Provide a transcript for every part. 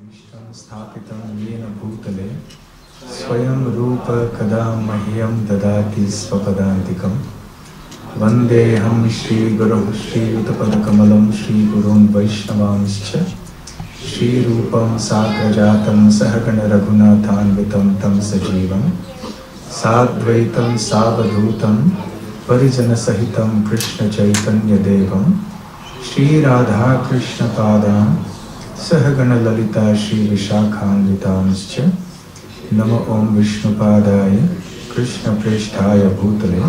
विष्टं स्थापितं येन भूतले स्वयं रूप कदा मह्यं ददाति स्वपदान्तिकं वन्देऽहं श्रीगुरुं श्रीयुतपदकमलं श्रीगुरून् वैष्णवांश्च श्रीरूपं साग्रजातं सहगण रघुनाथान्वितं तं सजीवं साद्वैतं सावधूतं परिजनसहितं कृष्णचैतन्यदेवं श्रीराधाकृष्णपादान् सहगण ललिता श्रीविशाखान्वितांश्च नमो ॐ विष्णुपादाय कृष्णप्रेष्ठाय भूतले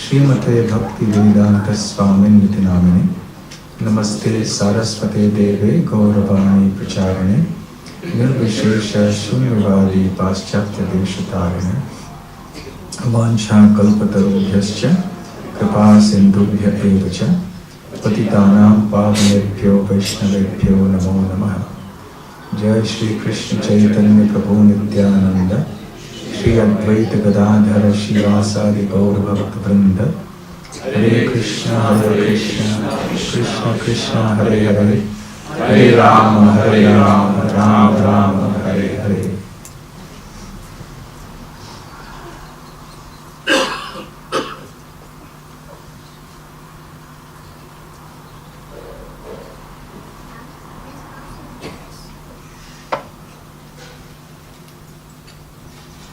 श्रीमते भक्ति वेदांत स्वामिन्निति नामिने नमस्ते सारस्वते देवे गौरवाणी प्रचारिणे निर्विशेष शून्यवादी पाश्चात्य देशतारिणे वाञ्छाकल्पतरुभ्यश्च कृपा सिन्धुभ्य एव च पतितानां पावनेभ्यो वैष्णवेभ्यो नमो नमः। जय श्री कृष्ण चैतन्य प्रभु नित्यानंद श्री अद्वैत गदाधर श्रीवासादि गौर भक्त वृंद हरे Krishna Krishna Krishna Hare Hare Hare Ram Ram Ram Hare Hare.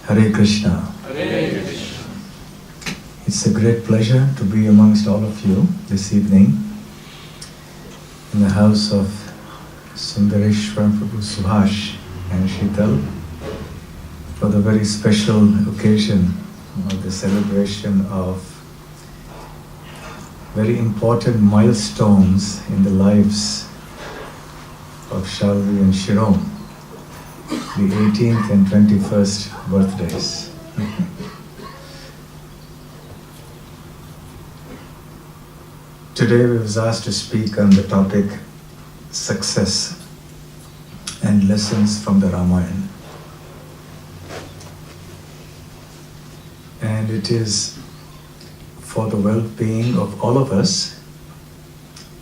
Hare Krishna. Hare Krishna. It's a great pleasure to be amongst all of you this evening in the house of Sundareshwar Prabhu Subhash and Sheetal for the very special occasion of the celebration of very important milestones in the lives of Shalvi and Shirom, the 18th and 21st birthdays. Today we was asked to speak on the topic success and lessons from the Ramayan. And it is for the well-being of all of us,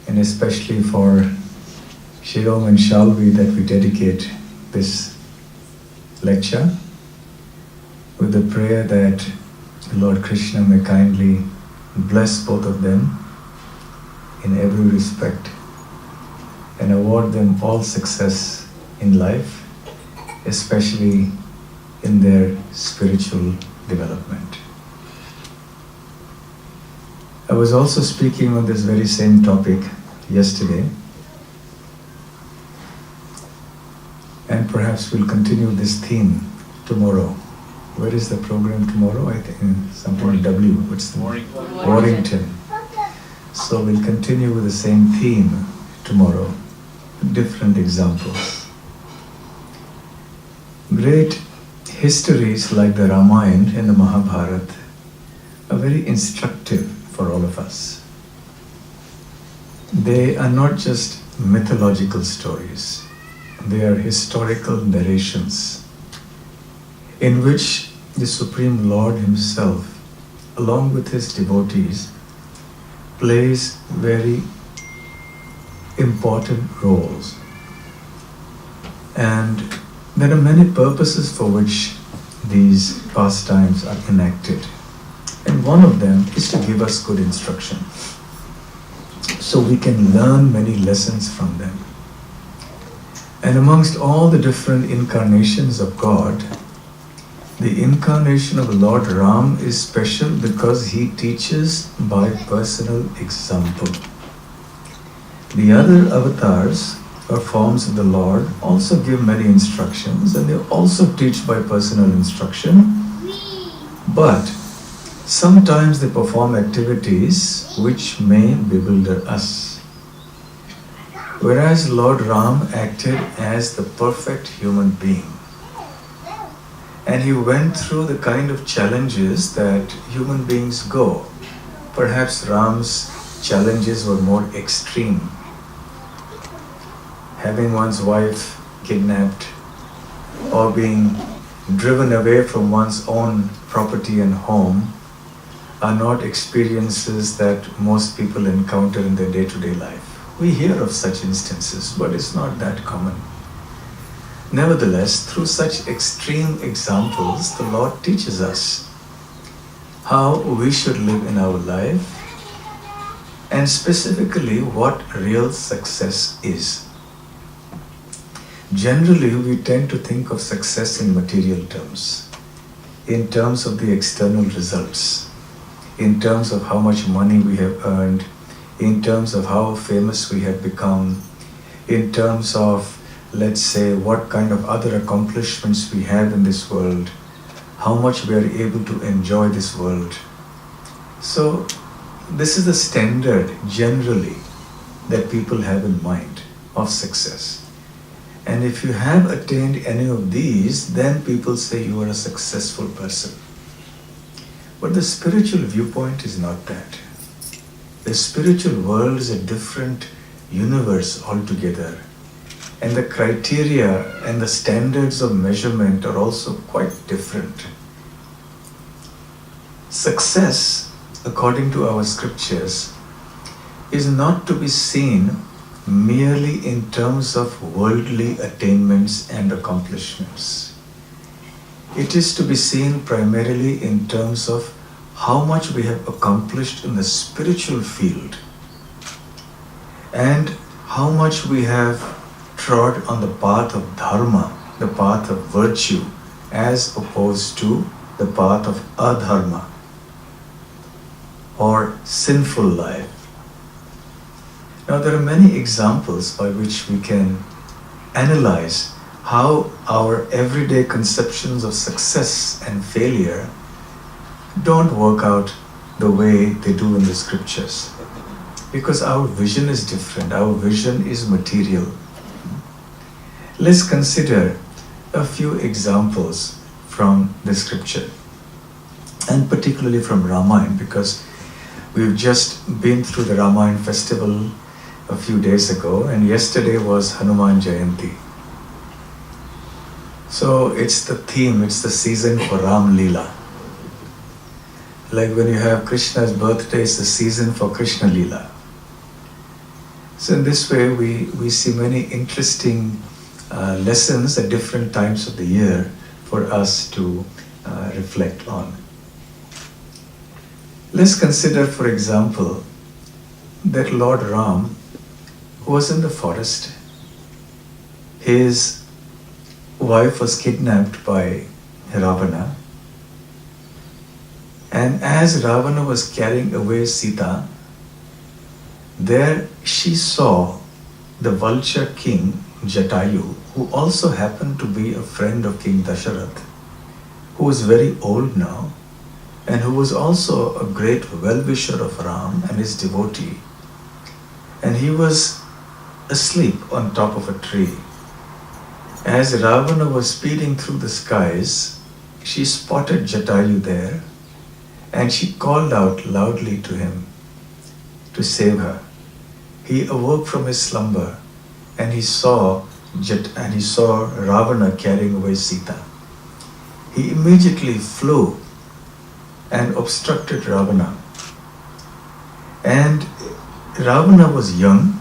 and especially for Shirom and Shalvi, that we dedicate this lecture with the prayer that Lord Krishna may kindly bless both of them in every respect and award them all success in life, especially in their spiritual development. I was also speaking on this very same topic yesterday, and perhaps we'll continue this theme tomorrow. Where is the program tomorrow? I think something W. What's the Warrington. So we'll continue with the same theme tomorrow, different examples. Great histories like the Ramayan and the Mahabharata are very instructive for all of us. They are not just mythological stories. They are historical narrations in which the Supreme Lord Himself, along with His devotees, plays very important roles. And there are many purposes for which these pastimes are enacted. And one of them is to give us good instruction, so we can learn many lessons from them. And amongst all the different incarnations of God, the incarnation of Lord Ram is special because he teaches by personal example. The other avatars or forms of the Lord also give many instructions, and they also teach by personal instruction, but sometimes they perform activities which may bewilder us. Whereas Lord Ram acted as the perfect human being, and he went through the kind of challenges that human beings go. Perhaps Ram's challenges were more extreme. Having one's wife kidnapped, or being driven away from one's own property and home are not experiences that most people encounter in their day-to-day life. We hear of such instances, but it's not that common. Nevertheless, through such extreme examples, the Lord teaches us how we should live in our life, and specifically what real success is. Generally, we tend to think of success in material terms, in terms of the external results, in terms of how much money we have earned, in terms of how famous we have become, in terms of, let's say, what kind of other accomplishments we have in this world, how much we are able to enjoy this world. So, this is the standard generally that people have in mind of success. And if you have attained any of these, then people say you are a successful person. But the spiritual viewpoint is not that. The spiritual world is a different universe altogether. And the criteria and the standards of measurement are also quite different. Success, according to our scriptures, is not to be seen merely in terms of worldly attainments and accomplishments. It is to be seen primarily in terms of how much we have accomplished in the spiritual field and how much we have trod on the path of dharma, the path of virtue, as opposed to the path of adharma or sinful life. Now, there are many examples by which we can analyze how our everyday conceptions of success and failure don't work out the way they do in the scriptures. Because our vision is different, our vision is material. Let's consider a few examples from the scripture, and particularly from Ramayan, because we've just been through the Ramayan festival a few days ago, and yesterday was Hanuman Jayanti. So it's the theme, it's the season for Ram Leela. Like when you have Krishna's birthday, it's the season for Krishna Leela. So in this way, we see many interesting lessons at different times of the year for us to reflect on. Let's consider, for example, that Lord Ram was in the forest. His wife was kidnapped by Ravana. And as Ravana was carrying away Sita, there she saw the vulture king Jatayu, who also happened to be a friend of King Dasharath, who was very old now, and who was also a great well-wisher of Ram and his devotee. And he was asleep on top of a tree. As Ravana was speeding through the skies, she spotted Jatayu there, and she called out loudly to him to save her. He awoke from his slumber, and he saw Ravana carrying away Sita. He immediately flew and obstructed Ravana. And Ravana was young,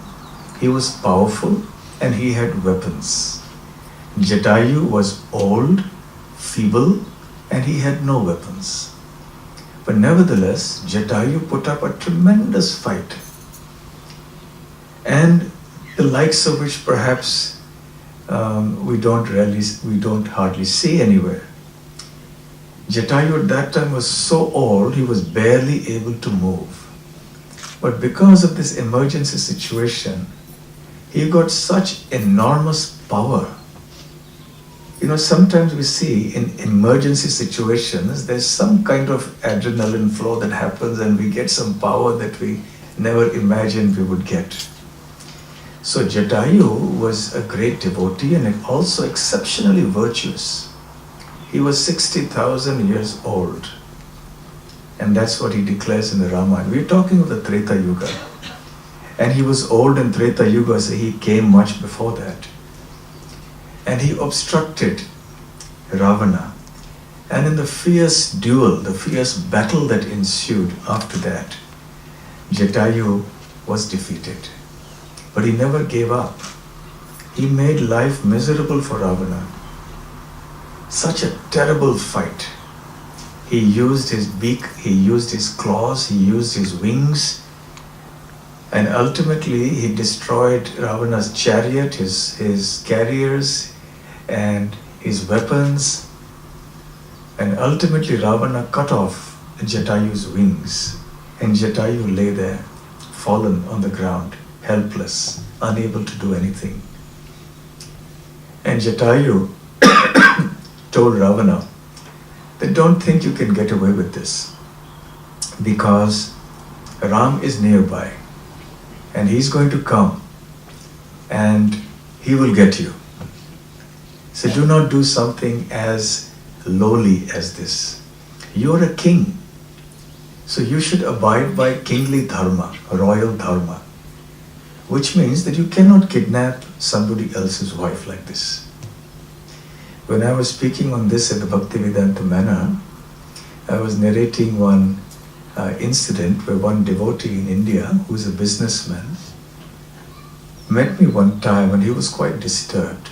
he was powerful, and he had weapons. Jatayu was old, feeble, and he had no weapons. But nevertheless, Jatayu put up a tremendous fight, and the likes of which perhaps we don't hardly see anywhere. Jatayu at that time was so old, he was barely able to move. But because of this emergency situation, he got such enormous power. You know, sometimes we see in emergency situations, there's some kind of adrenaline flow that happens and we get some power that we never imagined we would get. So Jatayu was a great devotee and also exceptionally virtuous. He was 60,000 years old. And that's what he declares in the Ramayan. We're talking of the Treta Yuga. And he was old in Treta Yuga, so he came much before that. And he obstructed Ravana. And in the fierce duel, the fierce battle that ensued after that, Jatayu was defeated. But he never gave up. He made life miserable for Ravana. Such a terrible fight. He used his beak, he used his claws, he used his wings, and ultimately he destroyed Ravana's chariot, his carriers, and his weapons. And ultimately Ravana cut off Jatayu's wings, and Jatayu lay there, fallen on the ground, helpless, unable to do anything. And Jatayu told Ravana that don't think you can get away with this, because Ram is nearby and he's going to come and he will get you. So do not do something as lowly as this. You're a king, so you should abide by kingly dharma, royal dharma, which means that you cannot kidnap somebody else's wife like this. When I was speaking on this at the Bhaktivedanta Manor, I was narrating one incident where one devotee in India, who is a businessman, met me one time and he was quite disturbed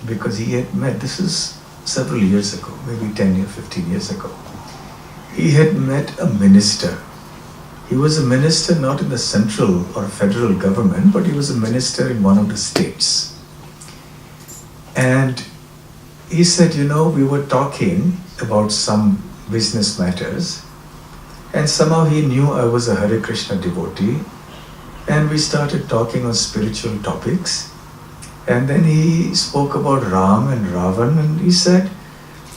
because he had met, this is several years ago, maybe 10 or 15 years ago, he had met a minister. He was a minister not in the central or federal government, but he was a minister in one of the states. And he said, we were talking about some business matters, and somehow he knew I was a Hare Krishna devotee, and we started talking on spiritual topics. And then he spoke about Ram and Ravan, and he said,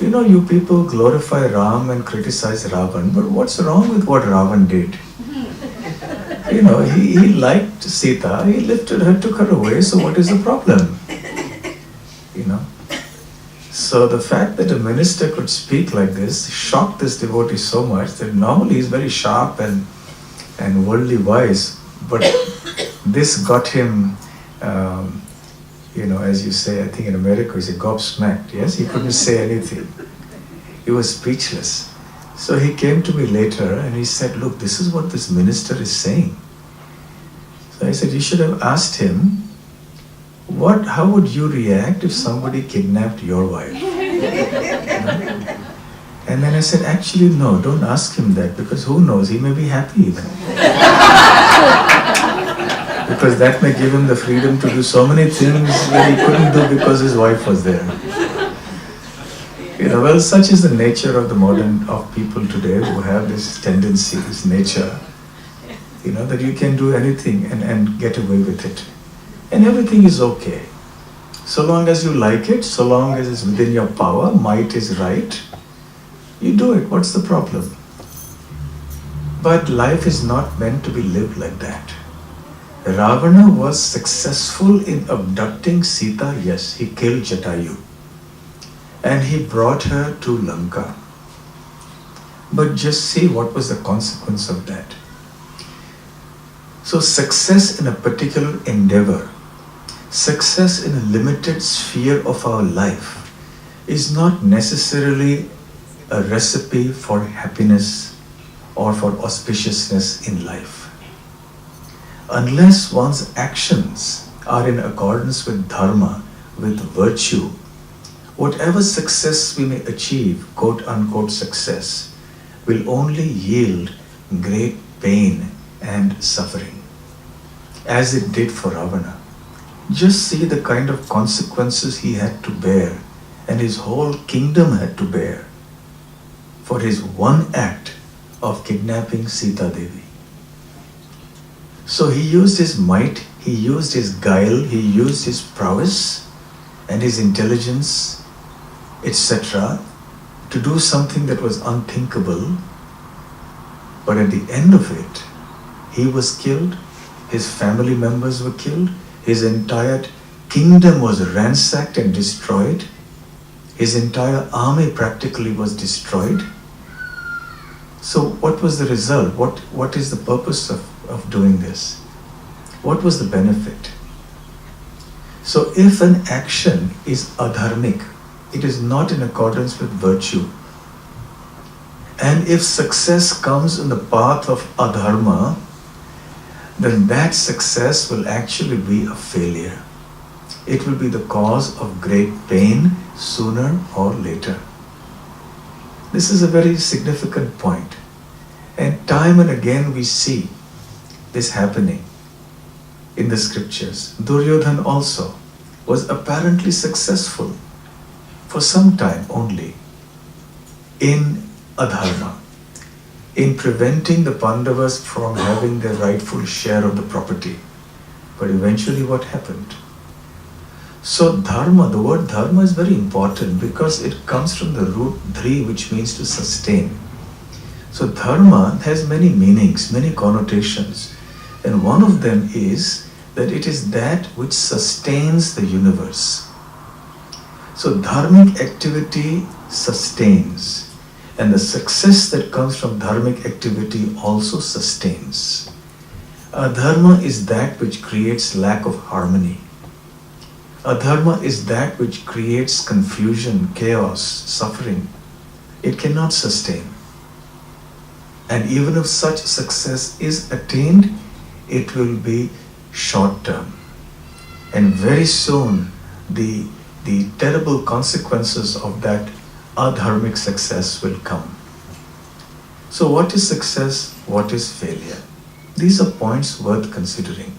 you people glorify Ram and criticize Ravan, but what's wrong with what Ravan did? He liked Sita, he lifted her, took her away, so what is the problem? So the fact that a minister could speak like this shocked this devotee so much that normally he's very sharp and worldly wise, but this got him, as you say, I think in America he said gobsmacked, yes? He couldn't say anything. He was speechless. So he came to me later and he said, look, this is what this minister is saying. So I said, you should have asked him, how would you react if somebody kidnapped your wife? And then I said, actually no, don't ask him that, because who knows, he may be happy even. Because that may give him the freedom to do so many things that he couldn't do because his wife was there. Well, such is the nature of of people today who have this tendency, this nature, that you can do anything and get away with it. And everything is okay. So long as you like it, so long as it's within your power, might is right, you do it. What's the problem? But life is not meant to be lived like that. Ravana was successful in abducting Sita, yes, he killed Jatayu. And he brought her to Lanka. But just see what was the consequence of that. So success in a particular endeavor, success in a limited sphere of our life is not necessarily a recipe for happiness or for auspiciousness in life. Unless one's actions are in accordance with dharma, with virtue, whatever success we may achieve, quote-unquote success, will only yield great pain and suffering, as it did for Ravana. Just see the kind of consequences he had to bear, and his whole kingdom had to bear, for his one act of kidnapping Sita Devi. So he used his might, he used his guile, he used his prowess and his intelligence, etc., to do something that was unthinkable. But at the end of it, he was killed, his family members were killed, his entire kingdom was ransacked and destroyed, his entire army practically was destroyed. So what was the result? What is the purpose of doing this? What was the benefit? So if an action is adharmic, it is not in accordance with virtue, and if success comes in the path of adharma, then that success will actually be a failure. it will be the cause of great pain sooner or later. This is a very significant point. And time and again we see this happening in the scriptures. Duryodhan also was apparently successful for some time only in adharma, in preventing the Pandavas from having their rightful share of the property. But eventually what happened? So dharma, the word dharma is very important because it comes from the root dhri, which means to sustain. So dharma has many meanings, many connotations. And one of them is that it is that which sustains the universe. So dharmic activity sustains. And the success that comes from dharmic activity also sustains. Adharma is that which creates lack of harmony. Adharma is that which creates confusion, chaos, suffering. It cannot sustain. And even if such success is attained, it will be short term. And very soon, the terrible consequences of that adharmic success will come. So what is success? What is failure? These are points worth considering.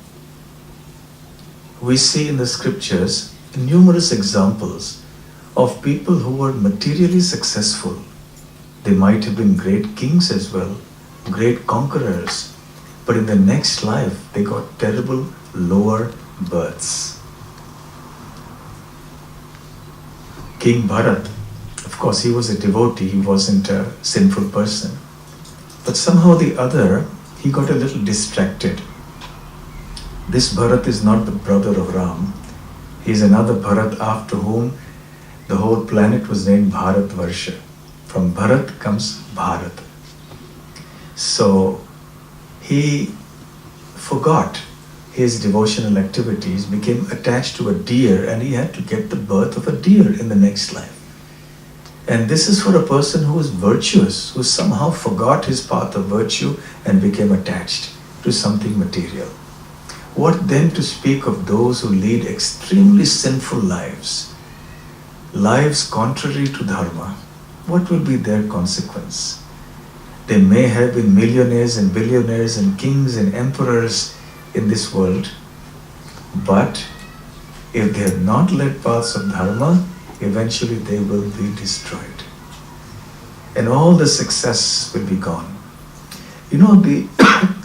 We see in the scriptures numerous examples of people who were materially successful. They might have been great kings as well, great conquerors, but in the next life they got terrible lower births. King Bharat, of course he was a devotee, he wasn't a sinful person, but somehow or the other he got a little distracted. This Bharat is not the brother of Ram. He is another Bharat after whom the whole planet was named Bharatvarsha. From Bharat comes Bharat. So he forgot his devotional activities, became attached to a deer, and he had to get the birth of a deer in the next life. And this is for a person who was virtuous, who somehow forgot his path of virtue and became attached to something material. What then to speak of those who lead extremely sinful lives, lives contrary to dharma? What will be their consequence? They may have been millionaires and billionaires and kings and emperors in this world, but if they have not led paths of dharma, eventually they will be destroyed. And all the success will be gone. You know, the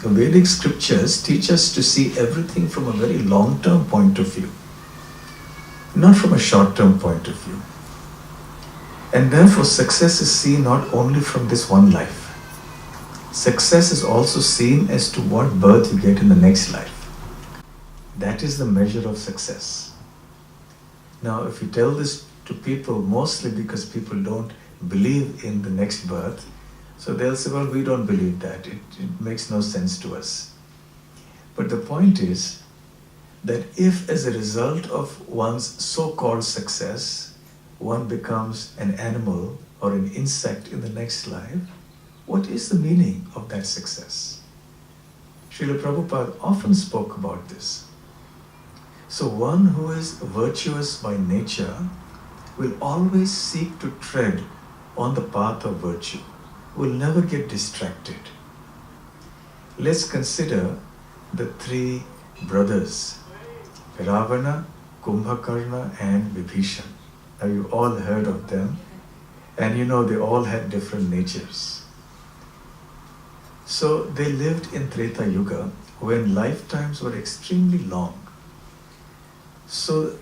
Vedic scriptures teach us to see everything from a very long-term point of view, not from a short-term point of view. And therefore success is seen not only from this one life. Success is also seen as to what birth you get in the next life. That is the measure of success. Now, if you tell this to people, mostly because people don't believe in the next birth, so they'll say, well, we don't believe that. It makes no sense to us. But the point is that if as a result of one's so-called success, one becomes an animal or an insect in the next life, what is the meaning of that success? Srila Prabhupada often spoke about this. So one who is virtuous by nature will always seek to tread on the path of virtue, will never get distracted. Let's consider the three brothers, Ravana, Kumbhakarna and Vibhishan. Now you all heard of them, and you know they all had different natures. So they lived in Treta Yuga when lifetimes were extremely long. So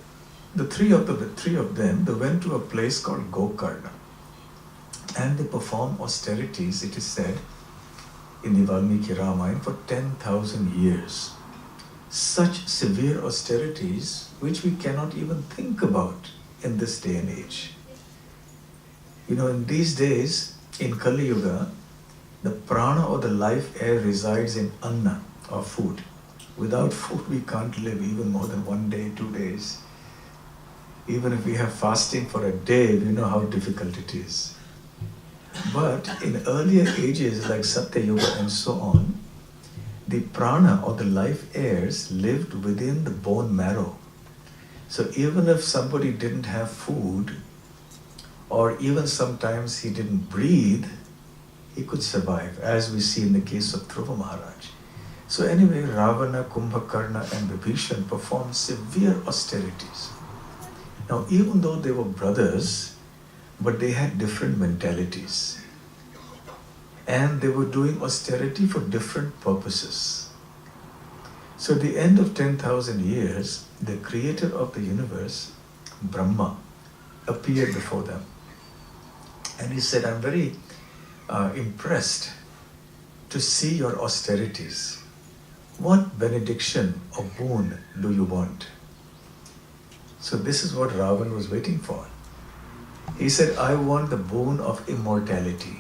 the three of them, they went to a place called Gokarna, and they performed austerities, it is said, in the Valmiki Ramayan for 10,000 years. Such severe austerities which we cannot even think about in this day and age. You know, in these days, in Kali Yuga, the prana or the life air resides in anna or food. Without food, we can't live even more than 1 day, 2 days. Even if we have fasting for a day, we know how difficult it is. But in earlier ages like Satya Yuga and so on, the prana or the life airs lived within the bone marrow. So even if somebody didn't have food, or even sometimes he didn't breathe, he could survive, as we see in the case of Dhruva Maharaj. So anyway, Ravana, Kumbhakarna and Vibhishan performed severe austerities. Now even though they were brothers, but they had different mentalities. And they were doing austerity for different purposes. So at the end of 10,000 years, the creator of the universe, Brahma, appeared before them. And he said, I'm very impressed to see your austerities. What benediction or boon do you want? So this is what Ravan was waiting for. He said, I want the boon of immortality,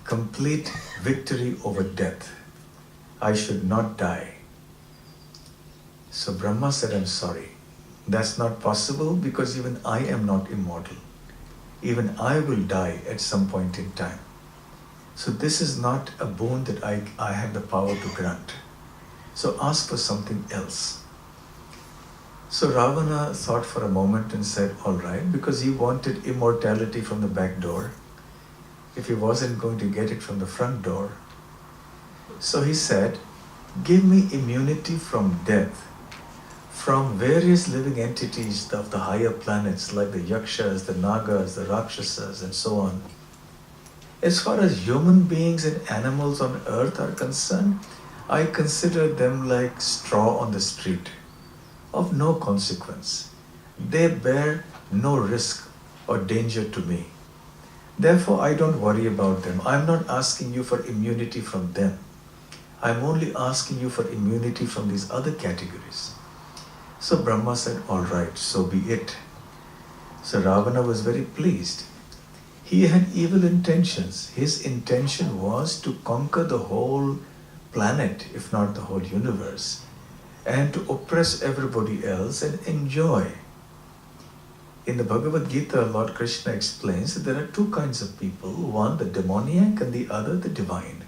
complete victory over death. I should not die. So Brahma said, I'm sorry. That's not possible because even I am not immortal. Even I will die at some point in time. So this is not a boon that I have the power to grant. So ask for something else. So Ravana thought for a moment and said, all right, because he wanted immortality from the back door. If he wasn't going to get it from the front door. So he said, give me immunity from death, from various living entities of the higher planets like the Yakshas, the Nagas, the Rakshasas and so on. As far as human beings and animals on earth are concerned, I consider them like straw on the street, of no consequence. They bear no risk or danger to me. Therefore, I don't worry about them. I'm not asking you for immunity from them. I'm only asking you for immunity from these other categories. So Brahma said, all right, so be it. So Ravana was very pleased. He had evil intentions. His intention was to conquer the whole planet, if not the whole universe, and to oppress everybody else and enjoy. In the Bhagavad Gita, Lord Krishna explains that there are two kinds of people, one the demoniac and the other the divine.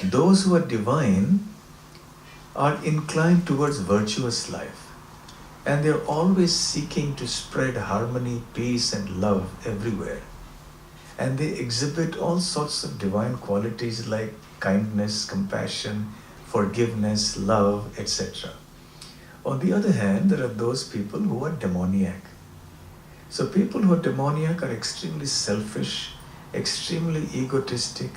Those who are divine are inclined towards virtuous life, and they're always seeking to spread harmony, peace and love everywhere. And they exhibit all sorts of divine qualities like kindness, compassion, forgiveness, love, etc. On the other hand, there are those people who are demoniac. So people who are demoniac are extremely selfish, extremely egotistic,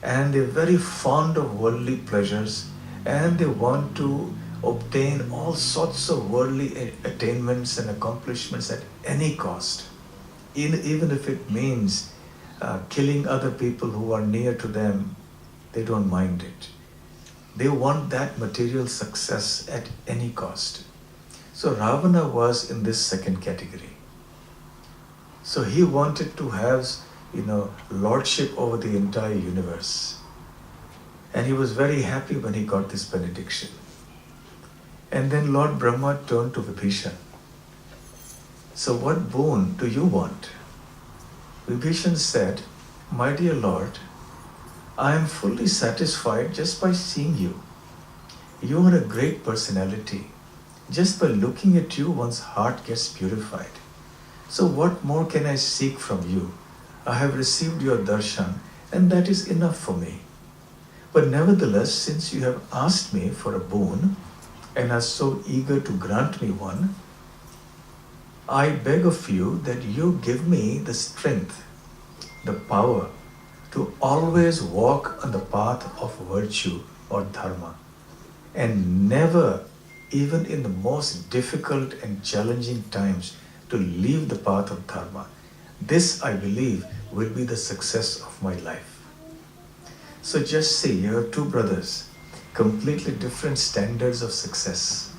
and they're very fond of worldly pleasures, and they want to obtain all sorts of worldly attainments and accomplishments at any cost, even if it means killing other people who are near to them. They don't mind it. They want that material success at any cost. So Ravana was in this second category. So he wanted to have, lordship over the entire universe. And he was very happy when he got this benediction. And then Lord Brahma turned to Vibhishan. So what boon do you want? Vibhishan said, my dear Lord, I am fully satisfied just by seeing you. You are a great personality. Just by looking at you, one's heart gets purified. So what more can I seek from you? I have received your darshan, and that is enough for me. But nevertheless, since you have asked me for a boon, and are so eager to grant me one, I beg of you that you give me the strength, the power, to always walk on the path of virtue or dharma, and never, even in the most difficult and challenging times, to leave the path of dharma. This, I believe, will be the success of my life. So just see, you have two brothers, completely different standards of success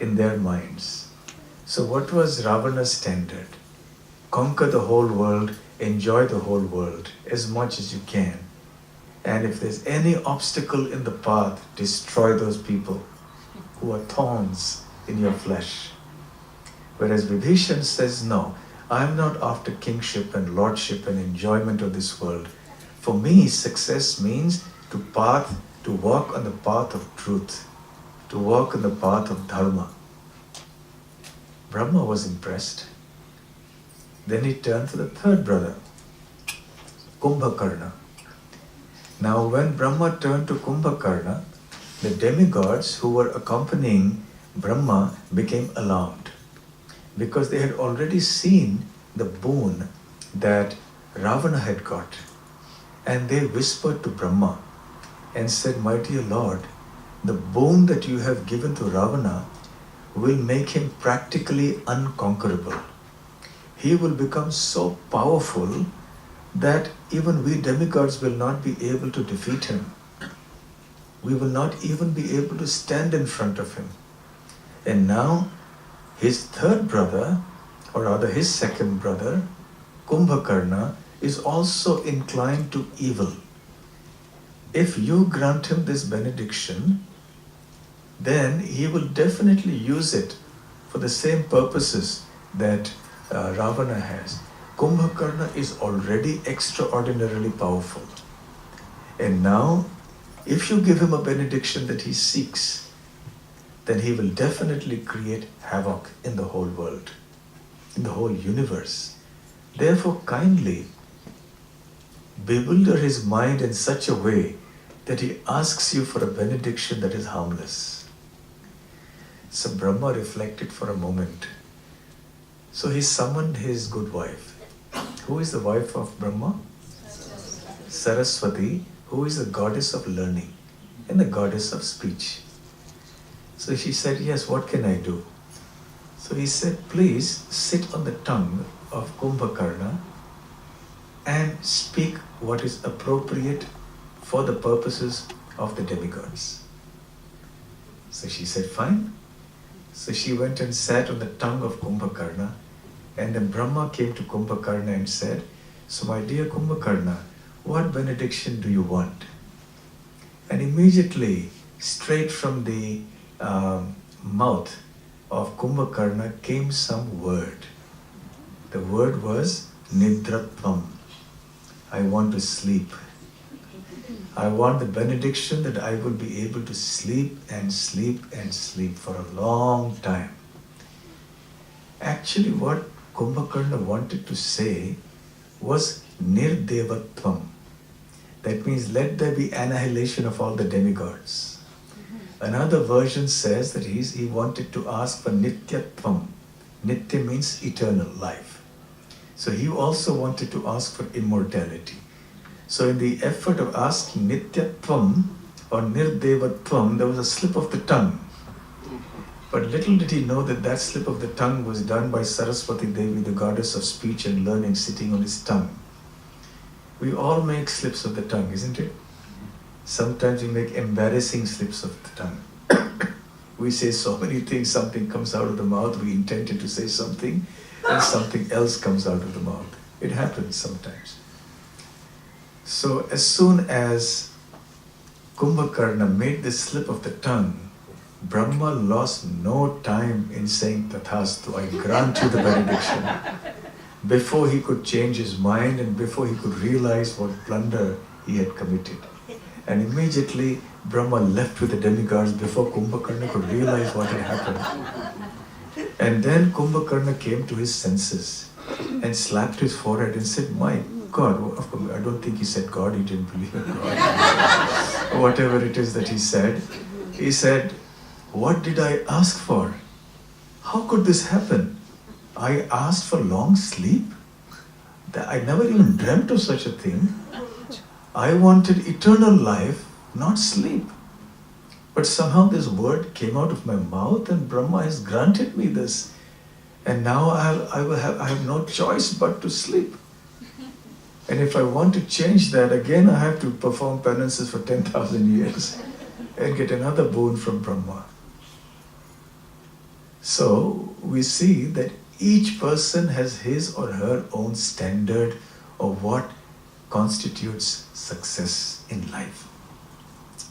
in their minds. So what was Ravana's standard? Conquer the whole world, enjoy the whole world as much as you can. And if there's any obstacle in the path, destroy those people who are thorns in your flesh. Whereas Vibhishan says, no, I'm not after kingship and lordship and enjoyment of this world. For me, success means to walk on the path of truth. to walk in the path of dharma. Brahma was impressed. Then he turned to the third brother, Kumbhakarna. Now when Brahma turned to Kumbhakarna, the demigods who were accompanying Brahma became alarmed because they had already seen the boon that Ravana had got. And they whispered to Brahma and said, "My dear Lord, the boon that you have given to Ravana will make him practically unconquerable. He will become so powerful that even we demigods will not be able to defeat him. We will not even be able to stand in front of him." And now his third brother, or rather his second brother, Kumbhakarna, is also inclined to evil. If you grant him this benediction, then he will definitely use it for the same purposes that Ravana has. Kumbhakarna is already extraordinarily powerful. And now, if you give him a benediction that he seeks, then he will definitely create havoc in the whole world, in the whole universe. Therefore, kindly bewilder his mind in such a way that he asks you for a benediction that is harmless. So Brahma reflected for a moment. So he summoned his good wife. Who is the wife of Brahma? Saraswati, who is the goddess of learning and the goddess of speech. So she said, "Yes, what can I do?" So he said, "Please sit on the tongue of Kumbhakarna and speak what is appropriate for the purposes of the demigods." So she said, "Fine." So she went and sat on the tongue of Kumbhakarna, and then Brahma came to Kumbhakarna and said, "So my dear Kumbhakarna, what benediction do you want?" And immediately, straight from the mouth of Kumbhakarna came some word. The word was Nidratvam. I want to sleep. I want the benediction that I will be able to sleep and sleep and sleep for a long time. Actually, what Kumbhakarna wanted to say was Nirdevatvam. That means let there be annihilation of all the demigods. Another version says that he wanted to ask for Nityatvam. Nitya means eternal life. So he also wanted to ask for immortality. So in the effort of asking Nityatvam or Nirdevatvam, there was a slip of the tongue. But little did he know that that slip of the tongue was done by Saraswati Devi, the goddess of speech and learning, sitting on his tongue. We all make slips of the tongue, isn't it? Sometimes we make embarrassing slips of the tongue. We say so many things, something comes out of the mouth, we intended to say something, and something else comes out of the mouth. It happens sometimes. So as soon as Kumbhakarna made this slip of the tongue, Brahma lost no time in saying Tathastu, I grant you the benediction. Before he could change his mind and before he could realize what blunder he had committed. And immediately Brahma left with the demigods before Kumbhakarna could realize what had happened. And then Kumbhakarna came to his senses and slapped his forehead and said, "My God," of course, I don't think he said God, he didn't believe in God. Whatever it is that he said, "What did I ask for? How could this happen? I asked for long sleep? I never even dreamt of such a thing. I wanted eternal life, not sleep. But somehow this word came out of my mouth and Brahma has granted me this. And now I have no choice but to sleep. And if I want to change that, again I have to perform penances for 10,000 years and get another boon from Brahma." So we see that each person has his or her own standard of what constitutes success in life.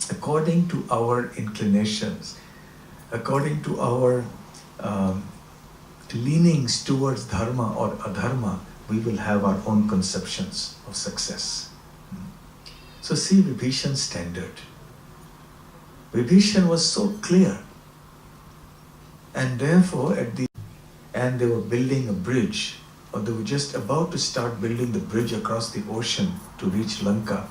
According to our inclinations, according to our leanings towards dharma or adharma, we will have our own conceptions of success. So see Vibhishan's standard. Vibhishan was so clear And therefore, and they were building a bridge, or they were just about to start building the bridge across the ocean to reach Lanka.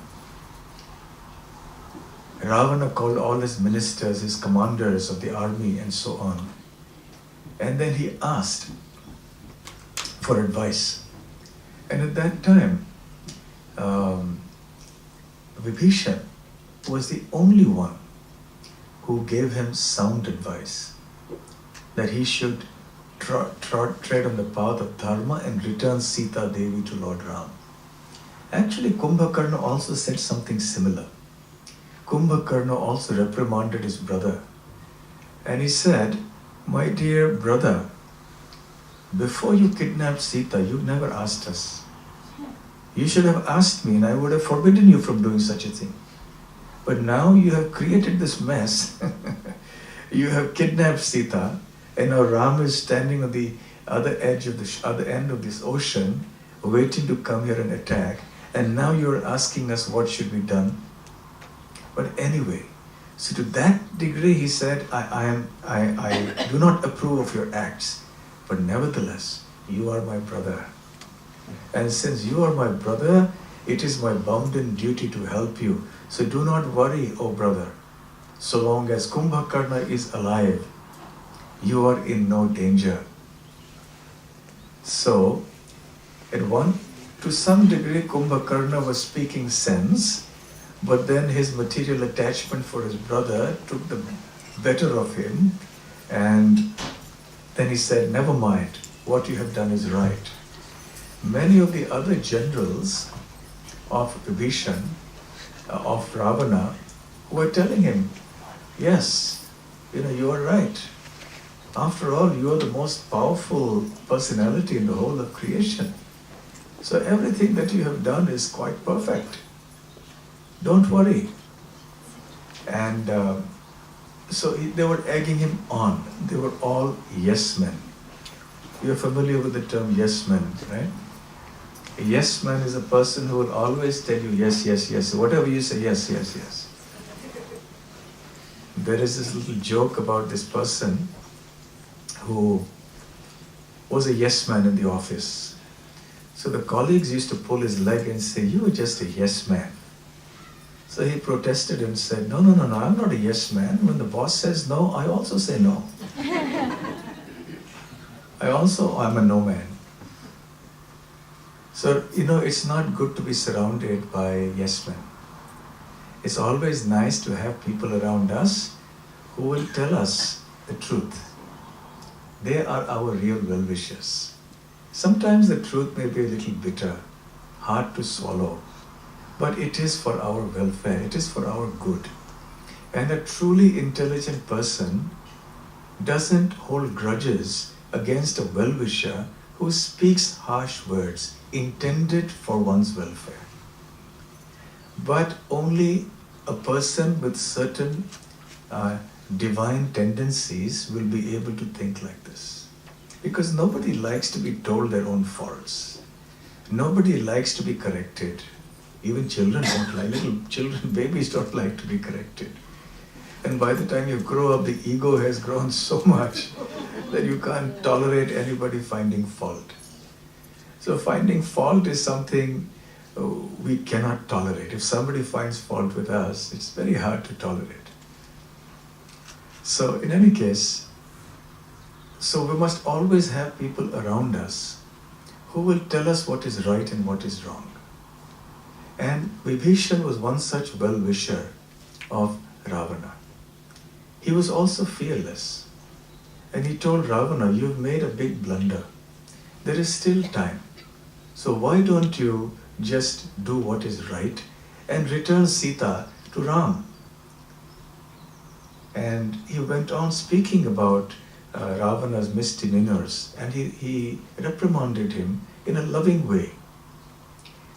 Ravana called all his ministers, his commanders of the army, and so on. And then he asked for advice. And at that time, Vibhishan was the only one who gave him sound advice, that he should tread on the path of dharma and return Sita Devi to Lord Ram. Actually, Kumbhakarna also said something similar. Kumbhakarna also reprimanded his brother. And he said, "My dear brother, before you kidnapped Sita, you never asked us. You should have asked me and I would have forbidden you from doing such a thing. But now you have created this mess. You have kidnapped Sita, and now Ram is standing on the other edge of the other end of this ocean, waiting to come here and attack. And now you are asking us what should be done." But anyway, so to that degree, he said, I do not approve of your acts, but nevertheless, you are my brother. And since you are my brother, it is my bounden duty to help you. So do not worry, O brother. So long as Kumbhakarna is alive, you are in no danger. So, to some degree, Kumbhakarna was speaking sense, but then his material attachment for his brother took the better of him, and then he said, "Never mind, what you have done is right." Many of the other generals of Vibhishan, of Ravana, were telling him, "Yes, you are right. After all, you are the most powerful personality in the whole of creation. So everything that you have done is quite perfect. Don't worry." And so they were egging him on. They were all yes men. You're familiar with the term yes men, right? A yes man is a person who will always tell you yes, yes, yes. Whatever you say, yes, yes, yes. There is this little joke about this person who was a yes man in the office. So the colleagues used to pull his leg and say, "You are just a yes man." So he protested and said, No, I'm not a yes man. When the boss says no, I also say no. I'm a no man. So, it's not good to be surrounded by yes men. It's always nice to have people around us who will tell us the truth. They are our real well-wishers. Sometimes the truth may be a little bitter, hard to swallow, but it is for our welfare, it is for our good. And a truly intelligent person doesn't hold grudges against a well-wisher who speaks harsh words intended for one's welfare. But only a person with certain divine tendencies will be able to think like this. Because nobody likes to be told their own faults. Nobody likes to be corrected. Even children don't like, little children, babies don't like to be corrected. And by the time you grow up, the ego has grown so much that you can't tolerate anybody finding fault. So finding fault is something we cannot tolerate. If somebody finds fault with us, it's very hard to tolerate. So in any case, so we must always have people around us who will tell us what is right and what is wrong. And Vibhishan was one such well-wisher of Ravana. He was also fearless. And he told Ravana, "You've made a big blunder. There is still time. So why don't you just do what is right and return Sita to Ram?" And he went on speaking about Ravana's misdemeanors, and he reprimanded him in a loving way.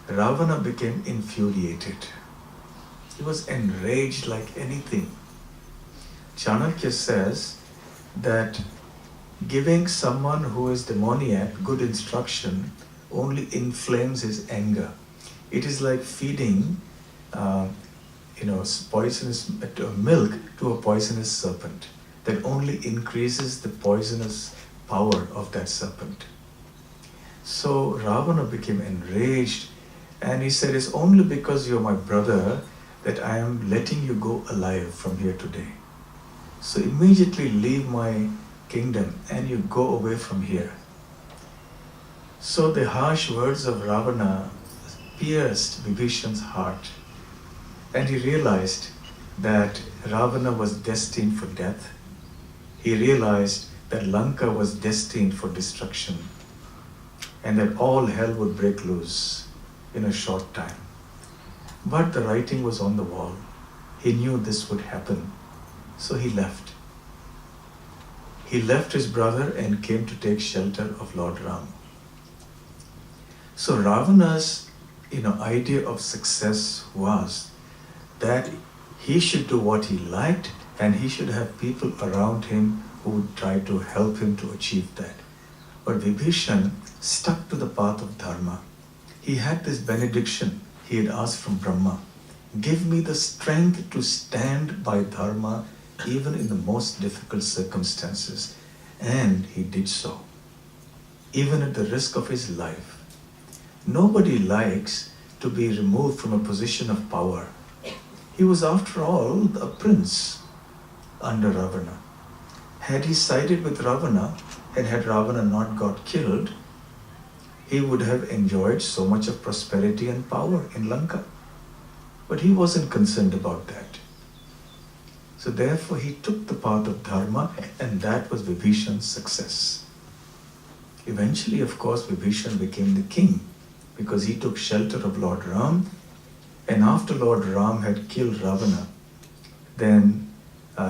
Ravana became infuriated. He was enraged like anything. Chanakya says that giving someone who is demoniac good instruction only inflames his anger. It is like feeding poisonous milk to a poisonous serpent. that only increases the poisonous power of that serpent. So Ravana became enraged and he said, "It's only because you're my brother that I am letting you go alive from here today. So immediately leave my kingdom and you go away from here." So the harsh words of Ravana pierced Vibhishan's heart, and he realized that Ravana was destined for death. He realized that Lanka was destined for destruction and that all hell would break loose in a short time. But the writing was on the wall. He knew this would happen, so he left. He left his brother and came to take shelter of Lord Ram. So Ravana's idea of success was that he should do what he liked and he should have people around him who would try to help him to achieve that. But Vibhishan stuck to the path of dharma. He had this benediction he had asked from Brahma: "Give me the strength to stand by dharma even in the most difficult circumstances." And he did so, even at the risk of his life. Nobody likes to be removed from a position of power. He was, after all, a prince under Ravana. Had he sided with Ravana, and had Ravana not got killed, he would have enjoyed so much of prosperity and power in Lanka. But he wasn't concerned about that. So therefore he took the path of dharma, and that was Vibhishan's success. Eventually, of course, Vibhishan became the king because he took shelter of Lord Ram, and after Lord Ram had killed Ravana, then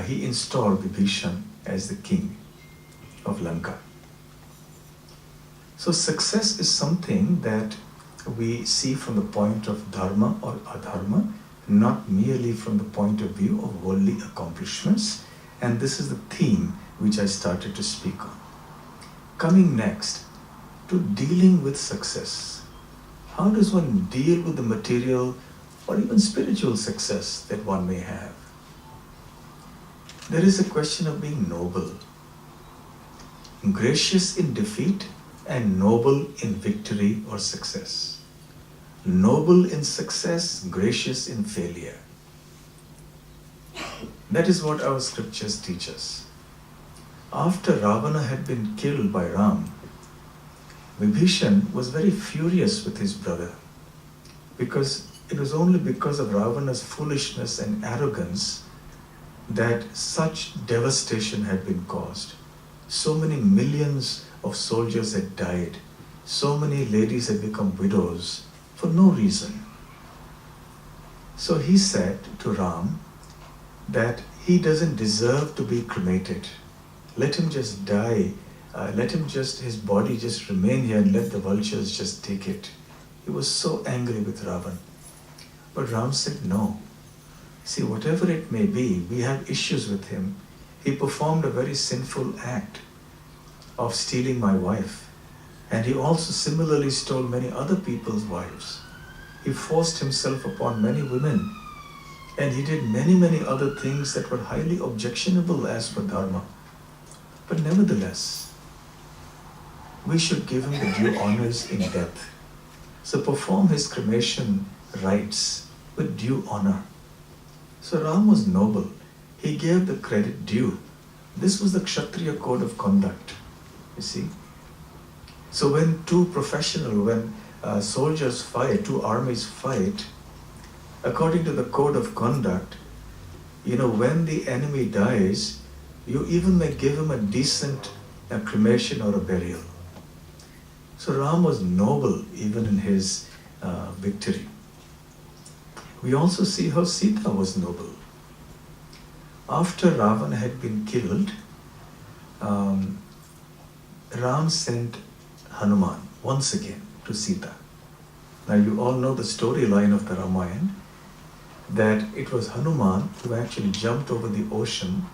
he installed Vibhishan as the king of Lanka. So success is something that we see from the point of dharma or adharma, not merely from the point of view of worldly accomplishments. And this is the theme which I started to speak on. Coming next to dealing with success. How does one deal with the material or even spiritual success that one may have? There is a question of being noble, gracious in defeat and noble in victory or success. Noble in success, gracious in failure. That is what our scriptures teach us. After Ravana had been killed by Ram, Vibhishan was very furious with his brother because it was only because of Ravana's foolishness and arrogance that such devastation had been caused. So many millions of soldiers had died. So many ladies had become widows for no reason. So he said to Ram that he doesn't deserve to be cremated. Let him just die. His body just remain here and let the vultures just take it. He was so angry with Ravan. But Ram said, no. See, whatever it may be, we have issues with him. He performed a very sinful act of stealing my wife. And he also similarly stole many other people's wives. He forced himself upon many women. And he did many, many other things that were highly objectionable as per dharma. But nevertheless, we should give him the due honors in death. So perform his cremation rites with due honor. So Ram was noble. He gave the credit due. This was the Kshatriya code of conduct, you see. So when soldiers fight, two armies fight, according to the code of conduct, when the enemy dies, you even may give him a decent cremation or a burial. So Ram was noble even in his victory. We also see how Sita was noble. After Ravana had been killed, Ram sent Hanuman once again to Sita. Now you all know the storyline of the Ramayan, that it was Hanuman who actually jumped over the ocean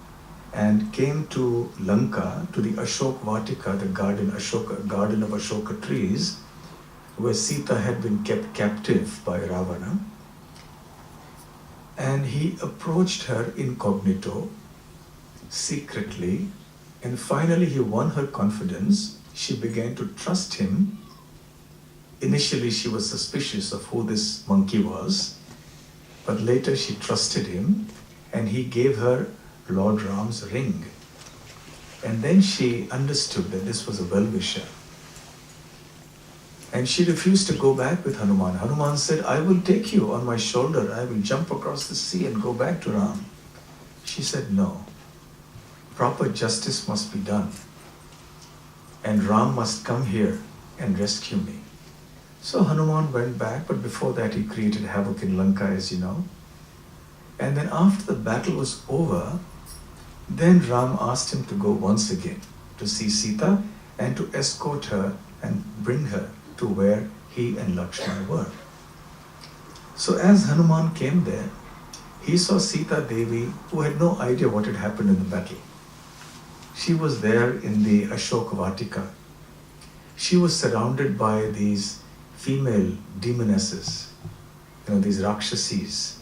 and came to Lanka, to the Ashok Vatika, the garden of Ashoka trees, where Sita had been kept captive by Ravana. And he approached her incognito secretly, and finally he won her confidence. She began to trust him. Initially she was suspicious of who this monkey was, but later she trusted him, and he gave her Lord Ram's ring. And then she understood that this was a well-wisher. And she refused to go back with Hanuman. Hanuman said, I will take you on my shoulder. I will jump across the sea and go back to Ram. She said, no. Proper justice must be done. And Ram must come here and rescue me. So Hanuman went back, but before that he created havoc in Lanka, as you know. And then after the battle was over, then Ram asked him to go once again to see Sita and to escort her and bring her to where he and Lakshmana were. So as Hanuman came there, he saw Sita Devi, who had no idea what had happened in the battle. She was there in the Ashoka Vatika. She was surrounded by these female demonesses, these Rakshasis,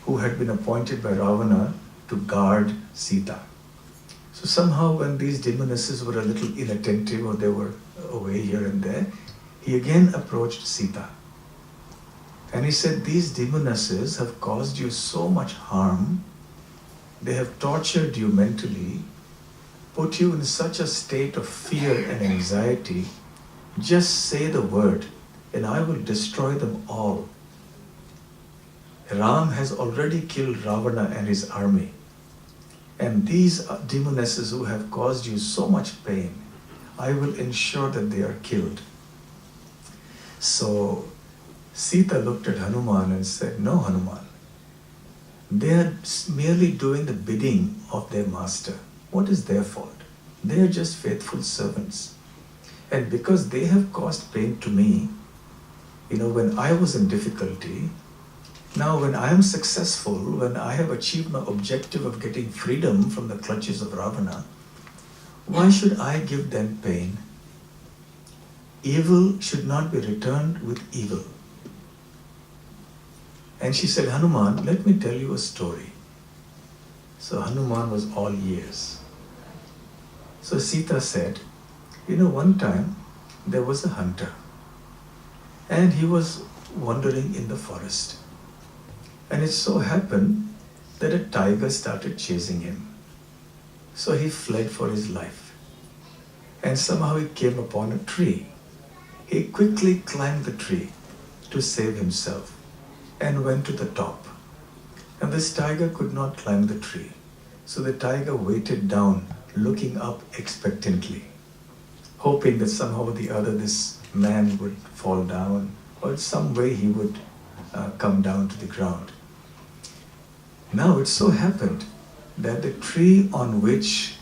who had been appointed by Ravana to guard Sita. So somehow when these demonesses were a little inattentive or they were away here and there, he again approached Sita. And he said, these demonesses have caused you so much harm. They have tortured you mentally, put you in such a state of fear and anxiety. Just say the word and I will destroy them all. Ram has already killed Ravana and his army. And these demonesses who have caused you so much pain, I will ensure that they are killed. So Sita looked at Hanuman and said, no, Hanuman, they are merely doing the bidding of their master. What is their fault? They are just faithful servants. And because they have caused pain to me, when I was in difficulty, now when I am successful, when I have achieved my objective of getting freedom from the clutches of Ravana, why should I give them pain? Evil should not be returned with evil. And she said, Hanuman, let me tell you a story. So Hanuman was all ears. So Sita said, one time there was a hunter and he was wandering in the forest. And it so happened that a tiger started chasing him. So he fled for his life. And somehow he came upon a tree. He quickly climbed the tree to save himself and went to the top. And this tiger could not climb the tree. So the tiger waited down, looking up expectantly, hoping that somehow or the other this man would fall down or in some way he would come down to the ground. Now it so happened that the tree on which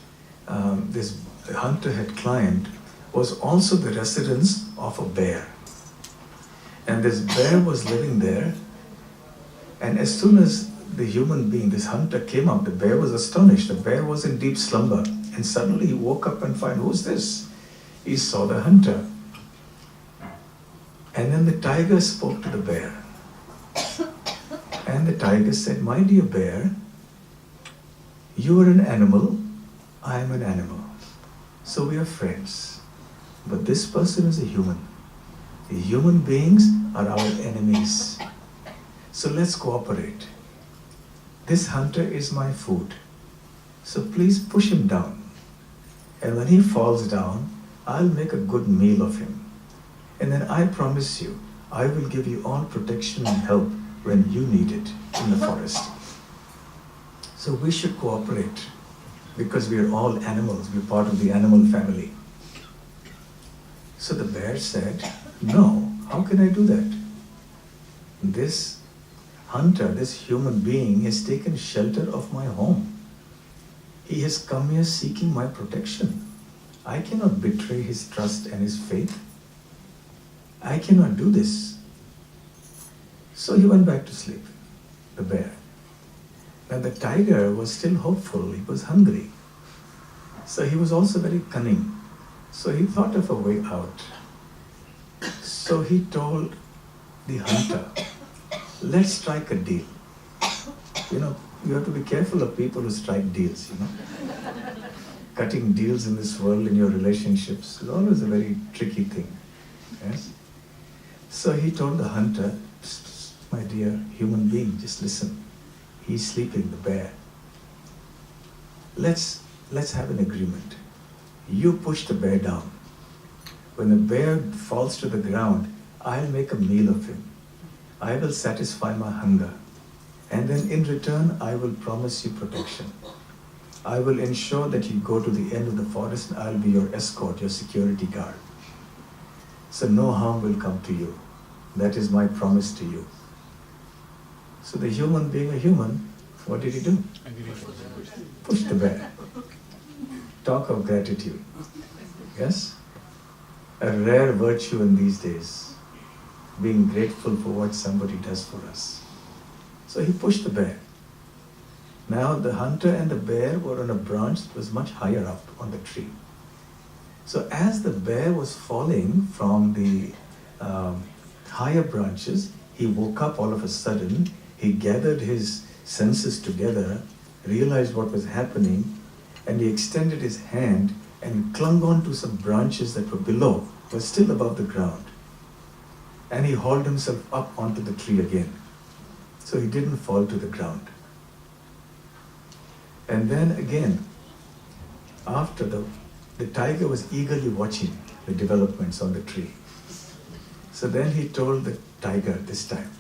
this hunter had climbed was also the residence of a bear. And this bear was living there, and as soon as the human being, this hunter, came up, the bear was astonished. The bear was in deep slumber, and suddenly he woke up and found, who's this? He saw the hunter. And then the tiger spoke to the bear. And the tiger said, my dear bear, you are an animal, I am an animal. So we are friends. But this person is a human. The human beings are our enemies. So let's cooperate. This hunter is my food. So please push him down. And when he falls down, I'll make a good meal of him. And then I promise you, I will give you all protection and help when you need it in the forest. So we should cooperate because we are all animals. We're part of the animal family. So the bear said, no, how can I do that? This hunter, this human being, has taken shelter of my home. He has come here seeking my protection. I cannot betray his trust and his faith. I cannot do this. So he went back to sleep, the bear. Now the tiger was still hopeful, he was hungry. So he was also very cunning. So he thought of a way out. So he told the hunter, let's strike a deal. You have to be careful of people who strike deals, Cutting deals in this world in your relationships is always a very tricky thing. Yes? So he told the hunter, "Psst, psst, my dear human being, just listen. He's sleeping, the bear. Let's have an agreement. You push the bear down. When the bear falls to the ground, I'll make a meal of him. I will satisfy my hunger. And then in return, I will promise you protection. I will ensure that you go to the end of the forest and I'll be your escort, your security guard. So no harm will come to you. That is my promise to you." So the human, being a human, what did he do? Push the bear. Talk of gratitude. Yes? A rare virtue in these days. Being grateful for what somebody does for us. So he pushed the bear. Now the hunter and the bear were on a branch that was much higher up on the tree. So as the bear was falling from the higher branches, he woke up all of a sudden. He gathered his senses together, realized what was happening, and he extended his hand and clung on to some branches that were below, but still above the ground. And he hauled himself up onto the tree again. So he didn't fall to the ground. And then again, after the tiger was eagerly watching the developments on the tree. So then he told the tiger this time,